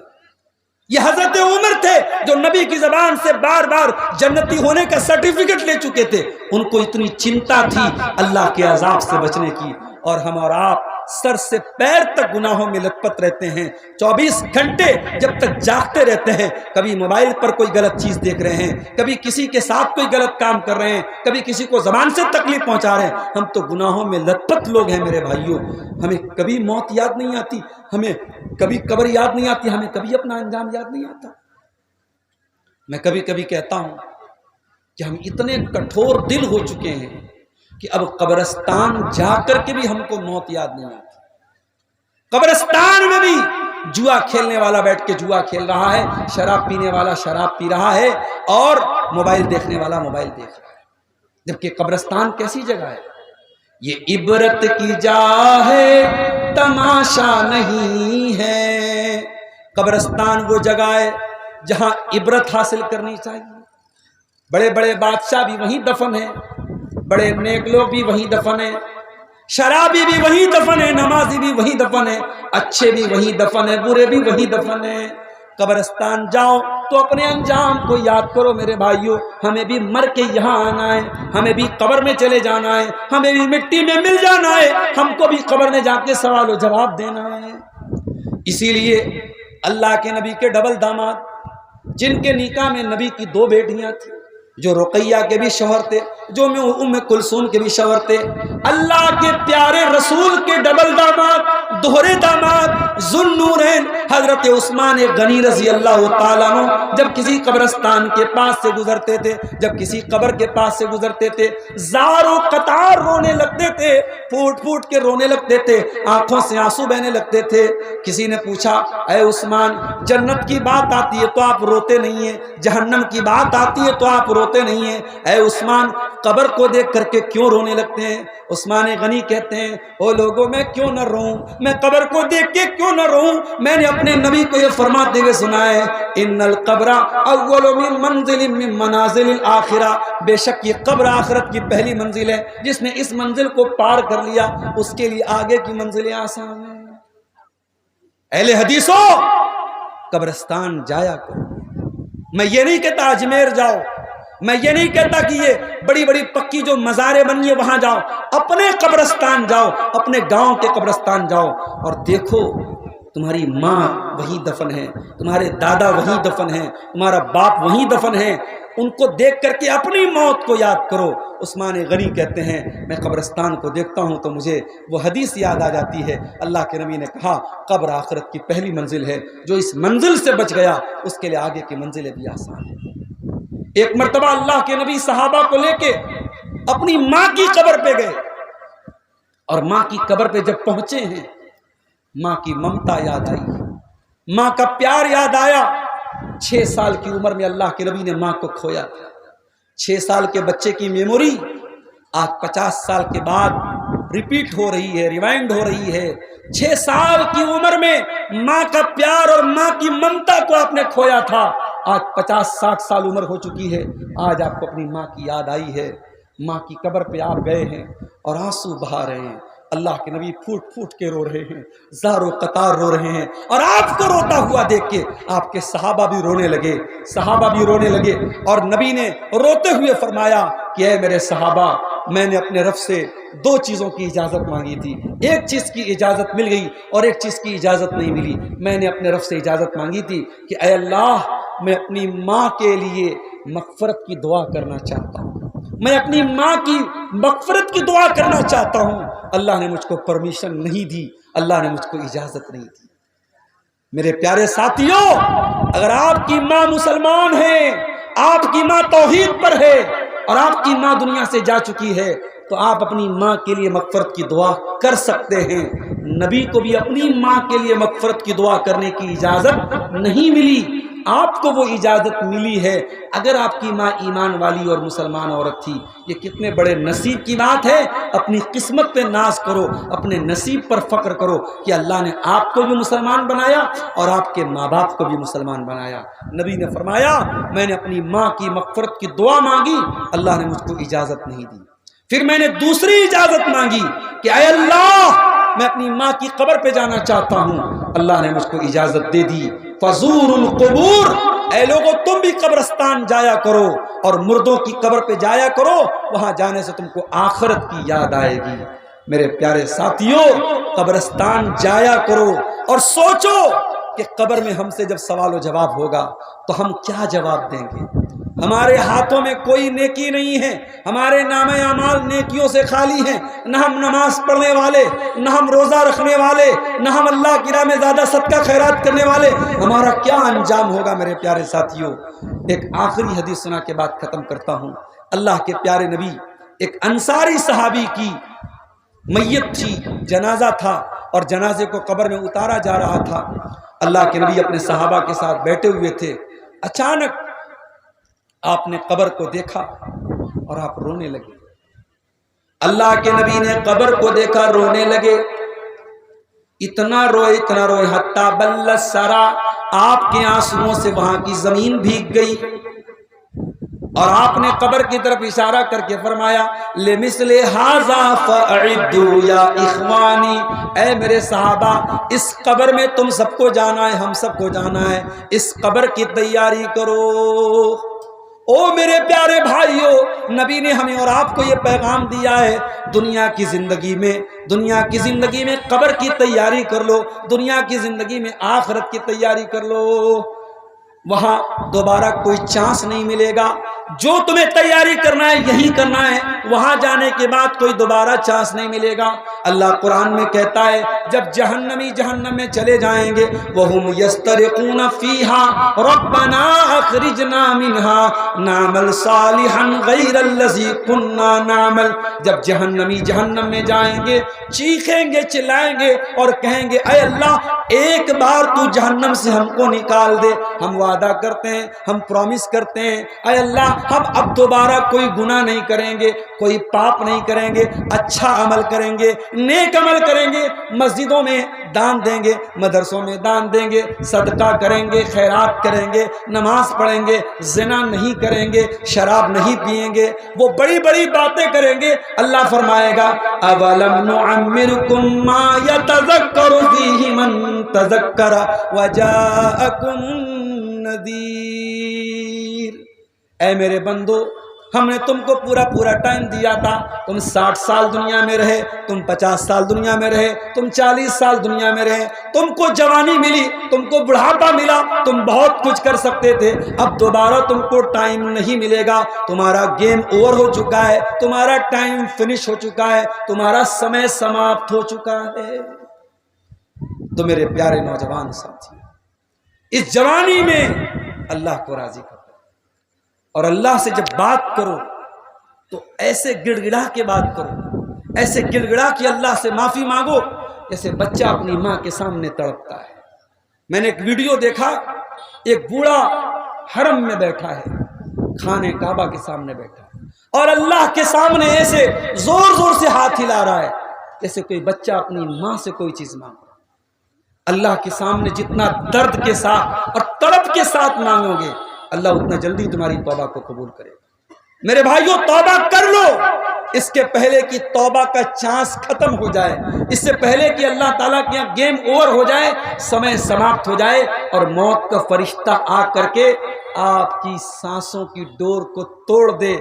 یہ حضرت عمر تھے جو نبی کی زبان سے بار بار جنتی ہونے کا سرٹیفکیٹ لے چکے تھے۔ ان کو اتنی چنتا تھی اللہ کے عذاب سے بچنے کی، اور ہم اور آپ سر سے پیر تک گناہوں میں لت پت رہتے ہیں، 24 گھنٹے جب تک جاگتے رہتے ہیں، کبھی موبائل پر کوئی غلط چیز دیکھ رہے ہیں، کبھی کسی کے ساتھ کوئی غلط کام کر رہے ہیں، کبھی کسی کو زبان سے تکلیف پہنچا رہے ہیں۔ ہم تو گناہوں میں لت پت لوگ ہیں میرے بھائیوں، ہمیں کبھی موت یاد نہیں آتی، ہمیں کبھی قبر یاد نہیں آتی، ہمیں کبھی اپنا انجام یاد نہیں آتا۔ میں کبھی کبھی کہتا ہوں کہ ہم اتنے کٹھور دل ہو چکے ہیں کہ اب قبرستان جا کر کے بھی ہم کو موت یاد نہیں آتی۔ قبرستان میں بھی جوا کھیلنے والا بیٹھ کے جوا کھیل رہا ہے، شراب پینے والا شراب پی رہا ہے، اور موبائل دیکھنے والا موبائل دیکھ رہا ہے، جبکہ قبرستان کیسی جگہ ہے؟ یہ عبرت کی جا ہے، تماشا نہیں ہے۔ قبرستان وہ جگہ ہے جہاں عبرت حاصل کرنی چاہیے۔ بڑے بڑے بادشاہ بھی وہیں دفن ہیں، بڑے نیک لوگ بھی وہیں دفن ہیں، شرابی بھی وہیں دفن ہے، نمازی بھی وہیں دفن ہے، اچھے بھی وہیں دفن ہے، برے بھی وہیں دفن ہے۔ قبرستان جاؤ تو اپنے انجام کو یاد کرو میرے بھائیوں، ہمیں بھی مر کے یہاں آنا ہے، ہمیں بھی قبر میں چلے جانا ہے، ہمیں بھی مٹی میں مل جانا ہے، ہم کو بھی قبر میں جا کے سوال و جواب دینا ہے۔ اسی لیے اللہ کے نبی کے ڈبل داماد، جن کے نکاح میں نبی کی 2 بیٹیاں تھیں، جو رقیہ کے بھی شوہر تھے، جو ام کلثوم کے بھی شوہر تھے، اللہ کے پیارے رسول کے ڈبل داماد، دوہرے داماد، ذو النورین حضرت عثمان غنی رضی اللہ تعالیٰ عنہ جب کسی قبرستان کے پاس سے گزرتے تھے، جب کسی قبر کے پاس سے گزرتے تھے، زار و قطار رونے لگتے تھے، پھوٹ پھوٹ کے رونے لگتے تھے، آنکھوں سے آنسو بہنے لگتے تھے۔ کسی نے پوچھا، اے عثمان، جنت کی بات آتی ہے تو آپ روتے نہیں ہیں، جہنم کی بات آتی ہے تو آپ روتے نہیں ہیں، اے عثمان قبر کو دیکھ کر کے کیوں رونے لگتے ہیں؟ عثمان غنی کہتے ہیں، او لوگوں میں کیوں نہ روؤں، میں قبر کو دیکھ کے کیوں نہ روؤں؟ میں نے اپنے نبی کو یہ فرماتے ہوئے سنا ہے، ان القبر اول من منزل من منازل الاخرہ، بے شک یہ قبر آخرت کی پہلی منزل ہے، جس نے اس منزل کو پار کر لیا اس کے لیے آگے کی منزلیں آسان ہیں۔ اہل حدیثوں، قبرستان جایا کرو۔ میں یہ نہیں کہتا اجمیر جاؤ، میں یہ نہیں کہتا کہ یہ بڑی بڑی پکی جو مزاریں بنی ہیں وہاں جاؤ، اپنے قبرستان جاؤ، اپنے گاؤں کے قبرستان جاؤ اور دیکھو تمہاری ماں وہیں دفن ہے، تمہارے دادا وہیں دفن ہے، تمہارا باپ وہیں دفن ہے، ان کو دیکھ کر کے اپنی موت کو یاد کرو۔ عثمان غنی کہتے ہیں، میں قبرستان کو دیکھتا ہوں تو مجھے وہ حدیث یاد آ جاتی ہے، اللہ کے نبی نے کہا قبر آخرت کی پہلی منزل ہے، جو اس منزل سے بچ گیا اس کے لیے آگے کی منزلیں بھی آسان ہیں۔ ایک مرتبہ اللہ کے نبی صحابہ کو لے کے اپنی ماں کی قبر پہ گئے، اور ماں کی قبر پہ جب پہنچے ہیں، ماں کی ممتا یاد آئی، ماں کا پیار یاد آیا۔ 6 سال کی عمر میں اللہ کے نبی نے ماں کو کھویا تھا۔ 6 سال کے بچے کی میموری آج 50 سال کے بعد ریپیٹ ہو رہی ہے، ریوائنڈ ہو رہی ہے۔ 6 سال کی عمر میں ماں کا پیار اور ماں کی ممتا کو آپ نے کھویا تھا، آج 50-60 سال عمر ہو چکی ہے، آج آپ کو اپنی ماں کی یاد آئی ہے، ماں کی قبر پہ آپ گئے ہیں اور آنسو بہا رہے ہیں۔ اللہ کے نبی پھوٹ پھوٹ کے رو رہے ہیں، زار و قطار رو رہے ہیں، اور آپ کو روتا ہوا دیکھ کے آپ کے صحابہ بھی رونے لگے، صحابہ بھی رونے لگے، اور نبی نے روتے ہوئے فرمایا کہ اے میرے صحابہ، میں نے اپنے رب سے 2 چیزوں کی اجازت مانگی تھی، ایک چیز کی اجازت مل گئی اور ایک چیز کی اجازت نہیں ملی۔ میں نے اپنے رب سے اجازت مانگی تھی کہ اے اللہ، میں اپنی ماں کے لیے مغفرت کی دعا کرنا چاہتا ہوں، میں اپنی ماں کی مغفرت کی دعا کرنا چاہتا ہوں۔ اللہ نے مجھ کو پرمیشن نہیں دی، اللہ نے مجھ کو اجازت نہیں دی۔ میرے پیارے ساتھیوں، اگر آپ کی ماں مسلمان ہے، آپ کی ماں توحید پر ہے اور آپ کی ماں دنیا سے جا چکی ہے، تو آپ اپنی ماں کے لیے مغفرت کی دعا کر سکتے ہیں۔ نبی کو بھی اپنی ماں کے لیے مغفرت کی دعا کرنے کی اجازت نہیں ملی، آپ کو وہ اجازت ملی ہے اگر آپ کی ماں ایمان والی اور مسلمان عورت تھی۔ یہ کتنے بڑے نصیب کی بات ہے۔ اپنی قسمت پہ ناز کرو، اپنے نصیب پر فخر کرو کہ اللہ نے آپ کو بھی مسلمان بنایا اور آپ کے ماں باپ کو بھی مسلمان بنایا۔ نبی نے فرمایا، میں نے اپنی ماں کی مغفرت کی دعا مانگی، اللہ نے مجھ کو اجازت نہیں دی۔ پھر میں نے دوسری اجازت مانگی کہ اے اللہ، میں اپنی ماں کی قبر پہ جانا چاہتا ہوں، اللہ نے مجھ کو اجازت دے دی۔ فزور القبور، اے لوگوں تم بھی قبرستان جایا کرو اور مردوں کی قبر پہ جایا کرو، وہاں جانے سے تم کو آخرت کی یاد آئے گی۔ میرے پیارے ساتھیوں، قبرستان جایا کرو اور سوچو کہ قبر میں ہم سے جب سوال و جواب ہوگا تو ہم کیا جواب دیں گے۔ ہمارے ہاتھوں میں کوئی نیکی نہیں ہے، ہمارے نام اعمال نیکیوں سے خالی ہیں، نہ ہم نماز پڑھنے والے، نہ ہم روزہ رکھنے والے، نہ ہم اللہ کی راہ میں زیادہ صدقہ خیرات کرنے والے۔ ہمارا کیا انجام ہوگا میرے پیارے ساتھیوں؟ ایک آخری حدیث سنا کے بعد ختم کرتا ہوں۔ اللہ کے پیارے نبی، ایک انصاری صحابی کی میت تھی، جنازہ تھا اور جنازے کو قبر میں اتارا جا رہا تھا۔ اللہ کے نبی اپنے صحابہ کے ساتھ بیٹھے ہوئے تھے، اچانک آپ نے قبر کو دیکھا اور آپ رونے لگے۔ اللہ کے نبی نے قبر کو دیکھا، رونے لگے، اتنا روئے حتیٰ بل الثری، آپ کے آنسوؤں سے وہاں کی زمین بھیگ گئی، اور آپ نے قبر کی طرف اشارہ کر کے فرمایا لمثل ھذا فاعدوا یا اخوانی، اے میرے صحابہ، اس قبر میں تم سب کو جانا ہے، ہم سب کو جانا ہے، اس قبر کی تیاری کرو۔ او میرے پیارے بھائیوں، نبی نے ہمیں اور آپ کو یہ پیغام دیا ہے، دنیا کی زندگی میں قبر کی تیاری کر لو، دنیا کی زندگی میں آخرت کی تیاری کر لو۔ وہاں دوبارہ کوئی چانس نہیں ملے گا، جو تمہیں تیاری کرنا ہے یہی کرنا ہے، وہاں جانے کے بعد کوئی دوبارہ چانس نہیں ملے گا۔ اللہ قرآن میں کہتا ہے جب جہنمی جہنم میں چلے جائیں گے وَهُمْ يَسْتَرِقُونَ فِيهَا رَبَّنَا أَخْرِجْنَا مِنْهَا نَعْمَلْ صَالِحًا غَيْرَ الَّذِي كُنَّا نَعْمَلْ۔ جب جہنمی جہنم میں جائیں گے چیخیں گے چلائیں گے اور کہیں گے اے اللہ ایک بار تو جہنم سے ہم کو نکال دے، ہم وعدہ کرتے ہیں، ہم پرومس کرتے ہیں اے اللہ ہم اب دوبارہ کوئی گناہ نہیں کریں گے، کوئی پاپ نہیں کریں گے، اچھا عمل کریں گے، نیک عمل کریں گے، مسجدوں میں دان دیں گے، مدرسوں میں دان دیں گے، صدقہ کریں گے، خیرات کریں گے، نماز پڑھیں گے، زنا نہیں کریں گے، شراب نہیں پیئیں گے، وہ بڑی بڑی باتیں کریں گے۔ اللہ فرمائے گا اولم نعمرکم ما یتذکر فیہ من تذکر وجاءکم النذیر۔ اے میرے بندو ہم نے تم کو پورا ٹائم دیا تھا، تم 60 سال دنیا میں رہے، تم 50 سال دنیا میں رہے، تم 40 سال دنیا میں رہے، تم کو جوانی ملی، تم کو بڑھاپا ملا، تم بہت کچھ کر سکتے تھے، اب دوبارہ تم کو ٹائم نہیں ملے گا، تمہارا گیم اوور ہو چکا ہے، تمہارا ٹائم فنش ہو چکا ہے، تمہارا سمے سماپت ہو چکا ہے۔ تو میرے پیارے نوجوان ساتھی اس جوانی میں اللہ کو راضی کرو اور اللہ سے جب بات کرو تو ایسے گڑ گڑا کے بات کرو، ایسے گڑ گڑا کے اللہ سے معافی مانگو جیسے بچہ اپنی ماں کے سامنے تڑپتا ہے۔ میں نے ایک ویڈیو دیکھا، ایک بوڑھا حرم میں بیٹھا ہے، خانے کعبہ کے سامنے بیٹھا ہے اور اللہ کے سامنے ایسے زور زور سے ہاتھ ہلا رہا ہے جیسے کوئی بچہ اپنی ماں سے کوئی چیز مانگ رہا ہے۔ اللہ کے سامنے جتنا درد کے ساتھ اور تڑپ کے ساتھ مانگو گے اللہ اتنا جلدی تمہاری توبہ کو قبول کرے گا۔ میرے بھائیوں توبہ کر لو، اس کے پہلے کہ توبہ کا چانس ختم ہو جائے، اس سے پہلے کہ اللہ تعالیٰ کے یہاں گیم اوور ہو جائے، سمے سماپت ہو جائے اور موت کا فرشتہ آ کر کے آپ کی سانسوں کی ڈور کو توڑ دے،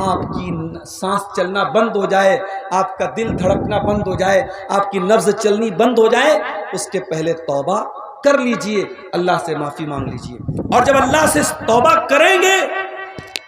آپ کی سانس چلنا بند ہو جائے، آپ کا دل دھڑکنا بند ہو جائے، آپ کی نبض چلنی بند ہو جائے، اس کے پہلے توبہ کر لیجئے، اللہ سے معافی مانگ لیجئے۔ اور جب اللہ سے توبہ کریں گے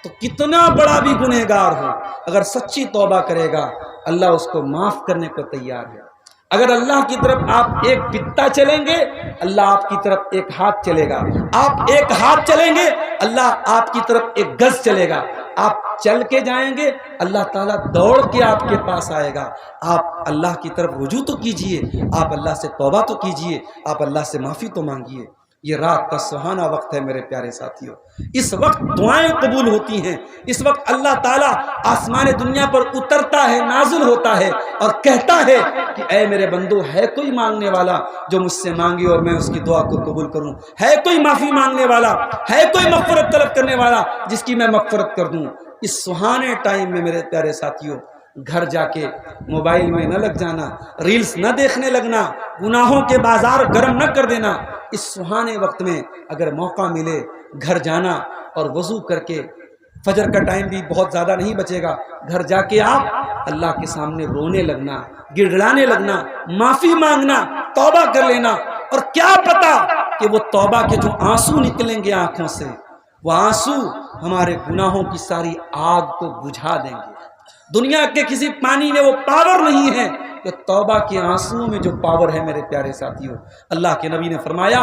تو کتنا بڑا بھی گنہگار ہو اگر سچی توبہ کرے گا اللہ اس کو معاف کرنے کو تیار ہے۔ اگر اللہ کی طرف آپ ایک بتا چلیں گے اللہ آپ کی طرف ایک ہاتھ چلے گا، آپ ایک ہاتھ چلیں گے اللہ آپ کی طرف ایک گز چلے گا، آپ چل کے جائیں گے اللہ تعالیٰ دوڑ کے آپ کے پاس آئے گا۔ آپ اللہ کی طرف رجوع تو کیجئے، آپ اللہ سے توبہ تو کیجئے، آپ اللہ سے معافی تو مانگیے۔ یہ رات کا سہانا وقت ہے میرے پیارے ساتھیوں، اس وقت دعائیں قبول ہوتی ہیں، اس وقت اللہ تعالیٰ آسمان دنیا پر اترتا ہے، نازل ہوتا ہے اور کہتا ہے کہ اے میرے بندو ہے کوئی مانگنے والا جو مجھ سے مانگے اور میں اس کی دعا کو قبول کروں، ہے کوئی معافی مانگنے والا، ہے کوئی مغفرت طلب کرنے والا جس کی میں مغفرت کر دوں۔ اس سہانے ٹائم میں میرے پیارے ساتھیوں گھر جا کے موبائل میں نہ لگ جانا، ریلز نہ دیکھنے لگنا، گناہوں کے بازار گرم نہ کر دینا۔ اس سہانے وقت میں اگر موقع ملے گھر جانا اور وضو کر کے، فجر کا ٹائم بھی بہت زیادہ نہیں بچے گا، گھر جا کے آپ اللہ کے سامنے رونے لگنا، گڑگڑانے لگنا، معافی مانگنا، توبہ کر لینا۔ اور کیا پتا کہ وہ توبہ کے جو آنسو نکلیں گے آنکھوں سے، وہ آنسو ہمارے گناہوں کی ساری آگ کو بجھا دیں گے۔ دنیا کے کسی پانی میں وہ پاور نہیں ہے کہ توبہ کے آنسو میں جو پاور ہے میرے پیارے ساتھیوں۔ اللہ کے نبی نے فرمایا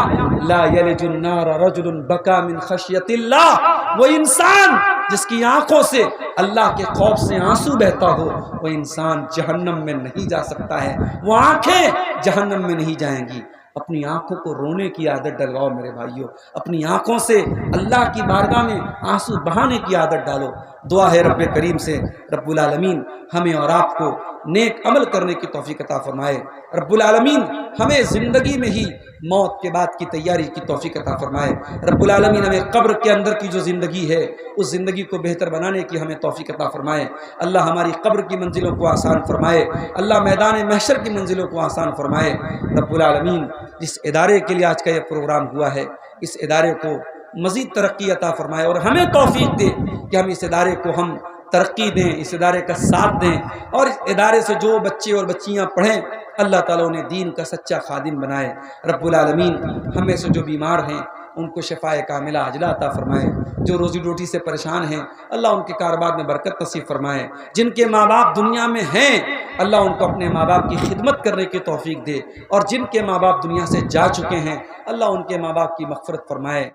لا یلج النار رجل بکا من خشیت اللہ، وہ انسان جس کی آنکھوں سے اللہ کے خوف سے آنسو بہتا ہو وہ انسان جہنم میں نہیں جا سکتا ہے، وہ آنکھیں جہنم میں نہیں جائیں گی۔ اپنی آنکھوں کو رونے کی عادت ڈلواؤ میرے بھائیوں، اپنی آنکھوں سے اللہ کی بارگاہ میں آنسو بہانے کی عادت ڈالو۔ دعا ہے رب کریم سے رب العالمین ہمیں اور آپ کو نیک عمل کرنے کی توفیق عطا فرمائے، رب العالمین ہمیں زندگی میں ہی موت کے بعد کی تیاری کی توفیق عطا فرمائے، رب العالمین ہمیں قبر کے اندر کی جو زندگی ہے اس زندگی کو بہتر بنانے کی ہمیں توفیق عطا فرمائے، اللہ ہماری قبر کی منزلوں کو آسان فرمائے، اللہ میدان محشر کی منزلوں کو آسان فرمائے۔ رب العالمین جس ادارے کے لیے آج کا یہ پروگرام ہوا ہے اس ادارے کو مزید ترقی عطا فرمائے اور ہمیں توفیق دے کہ ہم اس ادارے کو ہم ترقی دیں، اس ادارے کا ساتھ دیں اور اس ادارے سے جو بچے اور بچیاں پڑھیں اللہ تعالیٰ انہیں دین کا سچا خادم بنائے۔ رب العالمین ہم میں سے جو بیمار ہیں ان کو شفاء کاملہ عاجلہ عطا فرمائے۔ جو روزی روٹی سے پریشان ہیں اللہ ان کے کاروبار میں برکت نصیب فرمائے۔ جن کے ماں باپ دنیا میں ہیں اللہ ان کو اپنے ماں باپ کی خدمت کرنے کی توفیق دے، اور جن کے ماں باپ دنیا سے جا چکے ہیں اللہ ان کے ماں باپ کی مغفرت فرمائے۔